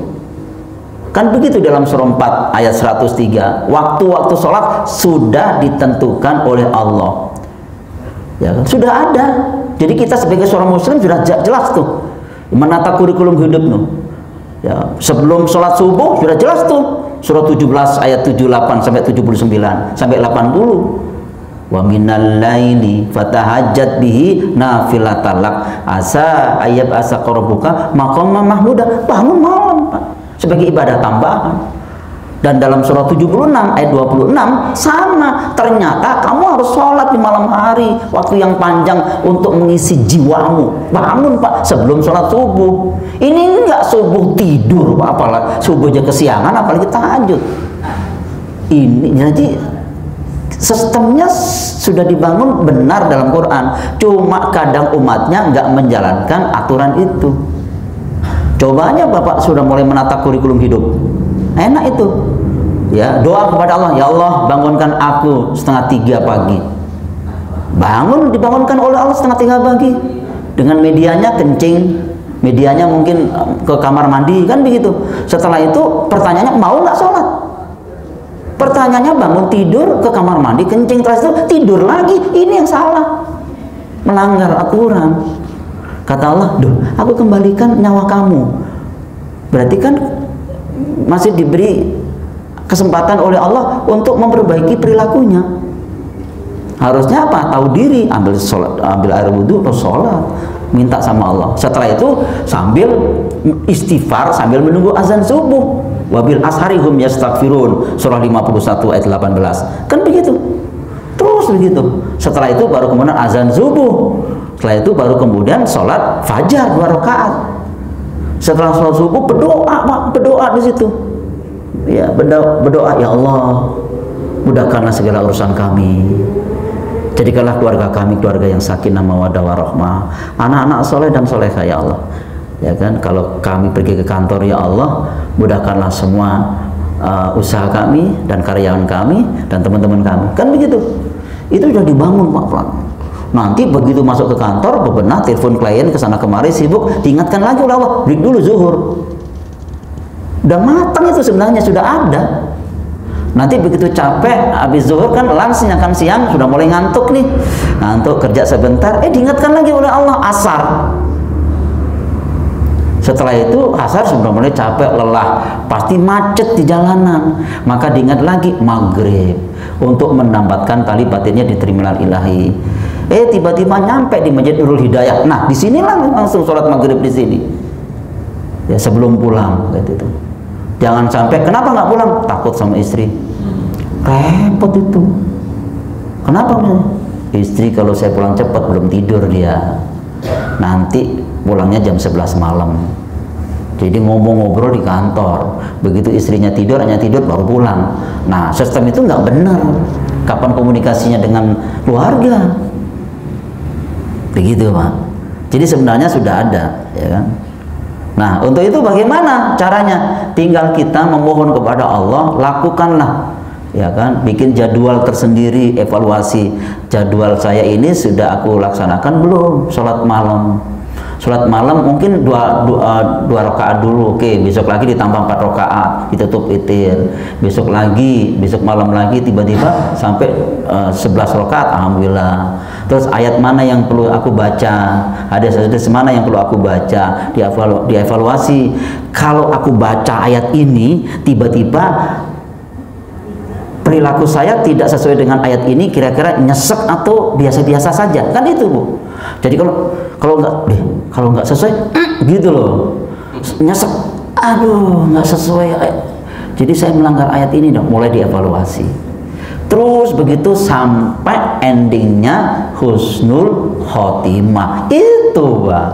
Kan begitu dalam surah 4 ayat 103. Waktu-waktu sholat sudah ditentukan oleh Allah. Ya kan? Sudah ada. Jadi kita sebagai seorang muslim sudah jelas tuh menata kurikulum hidup tuh. Ya, sebelum sholat subuh sudah jelas tuh surah 17 ayat 78 sampai 79 sampai 80. Wa minal laili fatahajjat bihi nafilatalak asa ayyab asa qarabuka maqama mahmuda. Bangun malam, Pak, sebagai ibadah tambahan. Dan dalam surah 76 ayat 26 sama, ternyata kamu harus sholat di malam hari, waktu yang panjang untuk mengisi jiwamu. Bangun, Pak, sebelum sholat subuh. Ini enggak subuh tidur, Pak, apalagi subuhnya kesiangan, apalagi tahajud. Ini jadi sistemnya sudah dibangun benar dalam Quran, cuma kadang umatnya nggak menjalankan aturan itu. Coba aja Bapak sudah mulai menata kurikulum hidup, enak itu ya, doa kepada Allah, ya Allah bangunkan aku 2:30 pagi. Dibangunkan oleh Allah 2:30 pagi dengan medianya kencing, medianya mungkin ke kamar mandi kan begitu. Setelah itu pertanyaannya, mau nggak sholat? Pertanyaannya bangun tidur ke kamar mandi kencing, terus itu tidur lagi. Ini yang salah, melanggar aturan. Kata Allah, duh, aku kembalikan nyawa kamu. Berarti kan masih diberi kesempatan oleh Allah untuk memperbaiki perilakunya. Harusnya apa? Tahu diri, ambil sholat, ambil air wudhu, terus sholat, minta sama Allah. Setelah itu sambil istighfar, sambil menunggu azan subuh. Wabil asharihum yastaghfirun, surah 51 ayat 18. Kan begitu. Terus begitu. Setelah itu baru kemudian azan subuh. Setelah itu baru kemudian sholat fajar 2 rakaat. Setelah sholat subuh berdoa di situ. Ya, berdoa, ya Allah, mudahkanlah segala urusan kami. Jadikanlah keluarga kami keluarga yang sakinah mawaddah warahmah, anak-anak soleh dan solehah ya Allah. Ya kan, kalau kami pergi ke kantor ya Allah, mudahkanlah semua usaha kami dan karyawan kami dan teman-teman kami. Kan begitu. Itu sudah dibangun Pak Plan. Nanti begitu masuk ke kantor, bebenah, telepon klien ke sana kemari sibuk, diingatkan lagi oleh Allah, break dulu zuhur. Udah matang itu sebenarnya, sudah ada. Nanti begitu capek habis zuhur kan langsung akan siang, sudah mulai ngantuk nih, ngantuk kerja sebentar, diingatkan lagi oleh Allah asar. Setelah itu asar sudah mulai capek, lelah, pasti macet di jalanan, maka diingat lagi maghrib untuk menambatkan tali batinnya di terminal ilahi. Tiba-tiba nyampe di Masjid Nurul Hidayah. Nah, disinilah langsung sholat maghrib di sini. Ya sebelum pulang gitu. Jangan sampai kenapa nggak pulang? Takut sama istri. Repot itu. Kenapa? Istri kalau saya pulang cepat belum tidur dia. Nanti pulangnya jam 11 malam. Jadi ngobrol di kantor. Begitu istrinya tidur, hanya tidur baru pulang. Nah, sistem itu nggak benar. Kapan komunikasinya dengan keluarga? Begitu Pak. Jadi sebenarnya sudah ada, ya kan? Nah, untuk itu bagaimana caranya? Tinggal kita memohon kepada Allah, lakukanlah, ya kan? Bikin jadwal tersendiri, evaluasi jadwal saya ini sudah aku laksanakan belum? Sholat malam. Sholat malam mungkin dua rakaat dulu, oke, besok lagi ditambah 4 rakaat, ditutup witir, besok malam lagi tiba-tiba sampai 11 rakaat, alhamdulillah. Terus ayat mana yang perlu aku baca, hadis mana yang perlu aku baca, dievaluasi. Kalau aku baca ayat ini tiba-tiba perilaku saya tidak sesuai dengan ayat ini, kira-kira nyesek atau biasa-biasa saja, kan itu Bu. Jadi kalau nggak sesuai gitu loh, nyesek, aduh nggak sesuai, jadi saya melanggar ayat ini dong, mulai dievaluasi. Terus begitu sampai endingnya husnul khotimah itu Pak.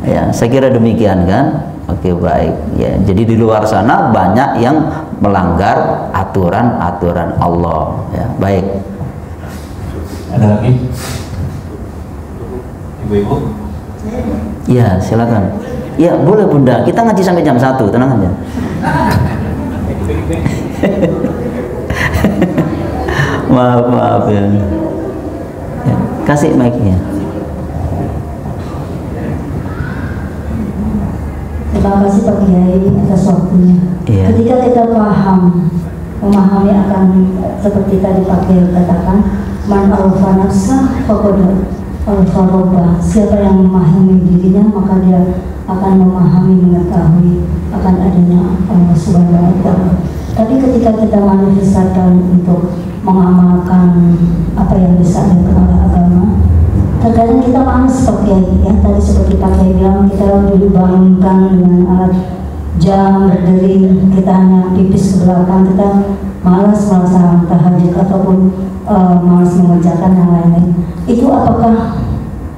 Ya, saya kira demikian kan. Oke, baik ya. Jadi di luar sana banyak yang melanggar aturan-aturan Allah ya. Baik.
Ada lagi? Ibu-ibu?
Ya, silakan. Ya, boleh Bunda. Kita ngaji sampai jam 1, tenang aja. Maaf ya. Kasih mic-nya.
Terima kasih Pak Kiai atas waktunya.
Iya.
Ketika kita memahami akan seperti tadi Pak Kiai katakan, man alfa nafsah faqad alfa robba. Siapa yang memahami dirinya maka dia akan memahami, mengetahui akan adanya Allah Subhanahu wa Ta'ala. Tapi ketika kita manifestasikan untuk mengamalkan apa yang disampaikan oleh agama, terkadang kita malas pakai ya, tadi seperti Pak Kiai bilang, kita dibangunkan dengan alat jam berdiri, kita hanya pipis ke belakang, kita malas melaksanakan tahajud ataupun malas mengerjakan yang lain-lain. Itu apakah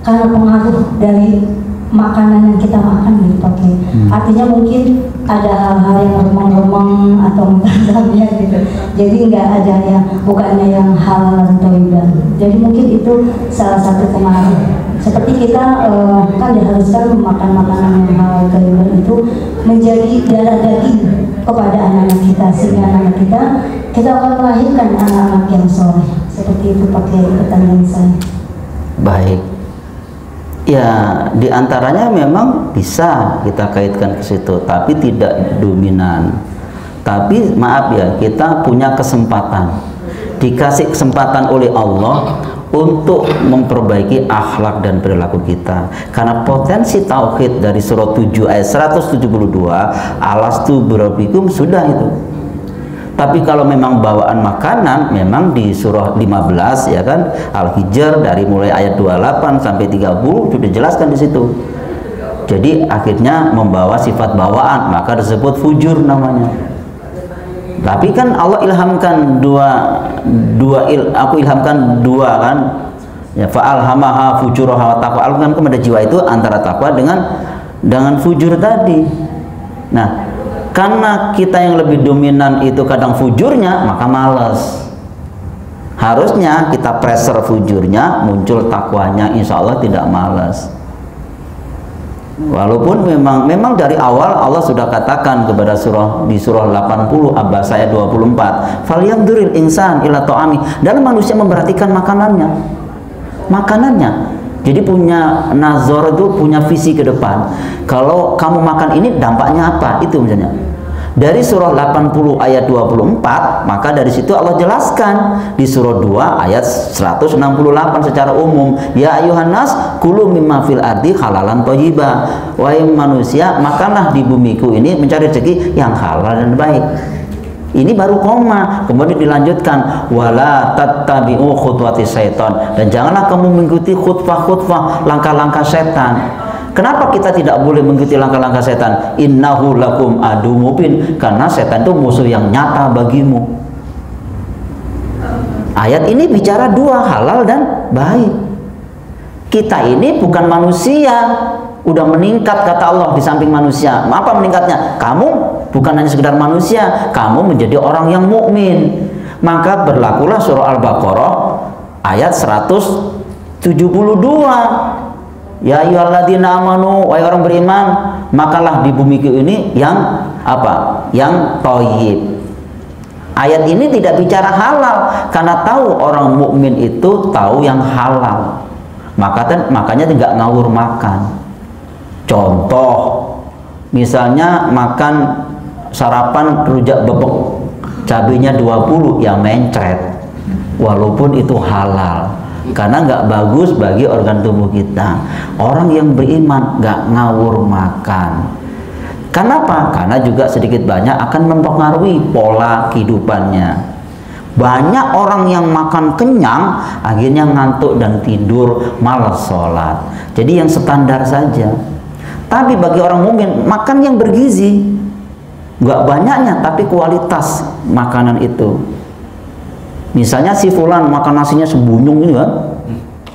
karena pengaruh dari makanan yang kita makan gitu Pak Kiai? Artinya mungkin ada hal-hal yang remeng-remeng atau mutazabiyah gitu. Jadi nggak ada yang bukannya yang halal dan thayyiban. Jadi mungkin itu salah satu pengaruh. Seperti kita kan diharuskan memakan makanan yang halal thayyiban itu menjadi darah daging kepada anak-anak kita, sehingga anak kita akan melahirkan anak-anak yang soleh. Seperti itu Pak Kiai pertanyaan saya.
Baik. Ya, diantaranya memang bisa kita kaitkan ke situ, tapi tidak dominan. Tapi maaf ya, kita punya kesempatan, dikasih kesempatan oleh Allah untuk memperbaiki akhlak dan perilaku kita. Karena potensi tauhid dari surah 7 ayat 172, alastu birabbikum, sudah itu. Tapi kalau memang bawaan makanan, memang di surah 15 ya kan, Al-Hijr dari mulai ayat 28 sampai 30 sudah jelaskan di situ. Jadi akhirnya membawa sifat bawaan, maka disebut fujur namanya. Tapi kan Allah ilhamkan aku ilhamkan dua kan, ya, fa'alhamaha fujuraha wa taqwa. Alhamkan kepada jiwa itu antara takwa dengan fujur tadi. Nah, karena kita yang lebih dominan itu kadang fujurnya, maka malas. Harusnya kita pressure fujurnya, muncul takwanya, insya Allah tidak malas. Walaupun memang dari awal Allah sudah katakan kepada di surah 80 Abbas ayat 24, "Falyanzuril insan ila ta'ami." Dalam manusia memperhatikan makanannya. Jadi punya nazar itu, punya visi ke depan. Kalau kamu makan ini dampaknya apa? Itu misalnya. Dari surah 80 ayat 24, maka dari situ Allah jelaskan di surah 2 ayat 168 secara umum, ya ayuhan nas kulu mimma fil ardi halalan thayyiba. Wahai manusia, makanlah di bumiku ini mencari rezeki yang halal dan baik. Ini baru koma, kemudian dilanjutkan wala tattabi'u khutuwati syaitan, dan janganlah kamu mengikuti khutbah-khutbah langkah-langkah setan. Kenapa kita tidak boleh mengikuti langkah-langkah setan? Innahu lakum adu mubin, karena setan itu musuh yang nyata bagimu. Ayat ini bicara dua, halal dan baik. Kita ini bukan manusia, udah meningkat kata Allah di samping manusia. Apa meningkatnya? Kamu bukan hanya sekedar manusia, kamu menjadi orang yang mukmin. Maka berlakulah surah Al-Baqarah ayat 172. Ya ayyuhalladzina amanu, wahai orang beriman, makalah di bumi ini yang apa? Yang thayyib. Ayat ini tidak bicara halal, karena tahu orang mukmin itu tahu yang halal. Makanya tidak ngawur makan. Contoh, misalnya makan sarapan rujak bebek, cabenya 20 yang mencret, walaupun itu halal. Karena nggak bagus bagi organ tubuh kita. Orang yang beriman nggak ngawur makan. Kenapa? Karena juga sedikit banyak akan mempengaruhi pola kehidupannya. Banyak orang yang makan kenyang akhirnya ngantuk dan tidur, malas sholat. Jadi yang standar saja. Tapi bagi orang mukmin, makan yang bergizi, nggak banyaknya tapi kualitas makanan itu. Misalnya si fulan makan nasinya sebunyung ini kan,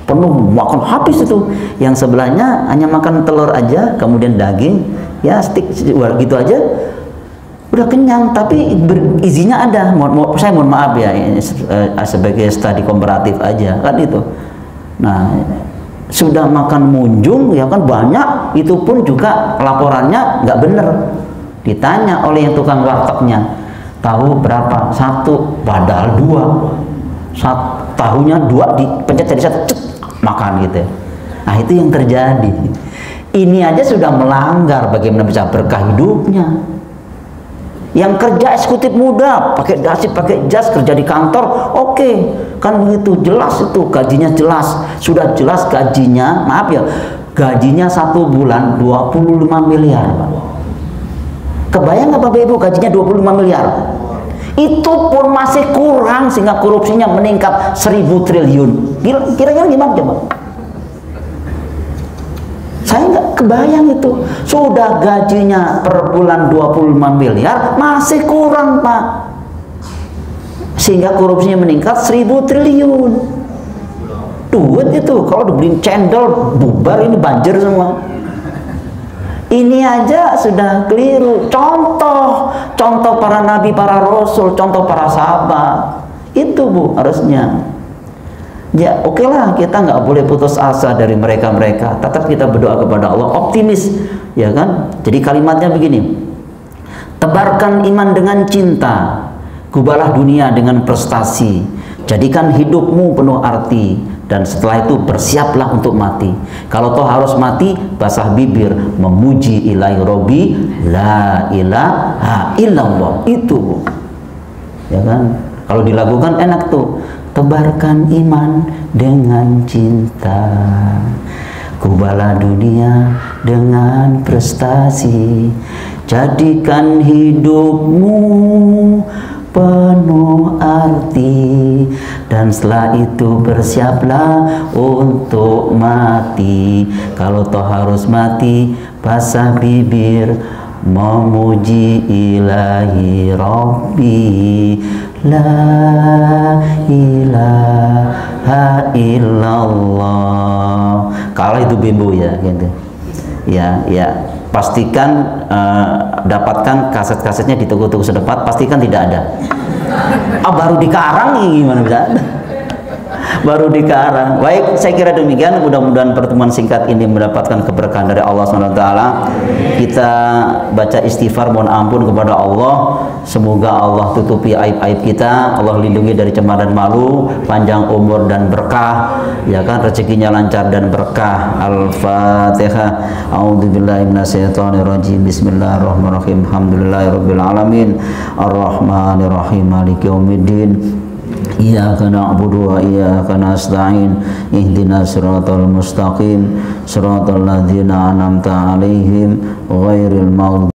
penuh, makan habis itu. Yang sebelahnya hanya makan telur aja, kemudian daging, ya stik gitu aja, udah kenyang. Tapi berizinya ada. Saya mohon maaf ya, sebagai studi komparatif aja kan itu. Nah, sudah makan munjung ya kan banyak, itu pun juga laporannya nggak bener. Ditanya oleh yang tukang wartegnya, tahu berapa? 1, padahal 2. Tahunya 2 dipencet jadi 1, makan gitu. Nah, itu yang terjadi. Ini aja sudah melanggar bagaimana bisa berkah hidupnya. Yang kerja eksekutif muda, pakai dasi, pakai jas, kerja di kantor, oke, kan begitu, jelas itu gajinya jelas, sudah jelas gajinya, maaf ya, gajinya 1 bulan 25 miliar, Pak. Kebayang nggak Bapak Ibu gajinya 25 miliar? Itu pun masih kurang sehingga korupsinya meningkat 1000 triliun. Kira-kira gimana coba? Saya nggak kebayang itu. Sudah gajinya per bulan 25 miliar masih kurang, Pak. Sehingga korupsinya meningkat 1000 triliun. Duit itu kalau dibeliin cendol bubar, ini banjir semua. Ini aja sudah keliru. Contoh para nabi, para rasul, contoh para sahabat. Itu Bu harusnya. Ya oke lah, kita nggak boleh putus asa dari mereka-mereka. Tetap kita berdoa kepada Allah, optimis, ya kan? Jadi kalimatnya begini: tebarkan iman dengan cinta, gubalah dunia dengan prestasi, jadikan hidupmu penuh arti, dan setelah itu bersiaplah untuk mati. Kalau toh harus mati, basah bibir memuji ilahi robbi la ilaha illallah. Itu Bu, ya kan? Kalau dilakukan enak tuh. Tebarkan iman dengan cinta, gubalah dunia dengan prestasi, jadikan hidupmu penuh arti, dan setelah itu bersiaplah untuk mati. Kalau toh harus mati, basah bibir memuji ilahi Rabbi, la ilaha illallah. Kalau itu bimbo ya gitu. Ya, pastikan dapatkan kaset-kasetnya di toko-toko sedepat, pastikan tidak ada. Baru dikarang gimana bisa ada? Baru dikarang. Baik, saya kira demikian. Mudah-mudahan pertemuan singkat ini mendapatkan keberkahan dari Allah SWT. Kita baca istighfar, mohon ampun kepada Allah. Semoga Allah tutupi aib-aib kita, Allah lindungi dari cemar dan malu, panjang umur dan berkah, ya kan, rezekinya lancar dan berkah. Al-Fatihah. A'udzubillahi minasyaitonirrajim. Bismillahirrahmanirrahim. Alhamdulillahirabbil alamin. Arrahmanirrahim. Maliki yaumiddin. Iyyaka na'budu wa iyyaka nasta'in. Ihdinas siratal mustaqim, siratal ladzina an'amta 'alaihim ghairil maghdubi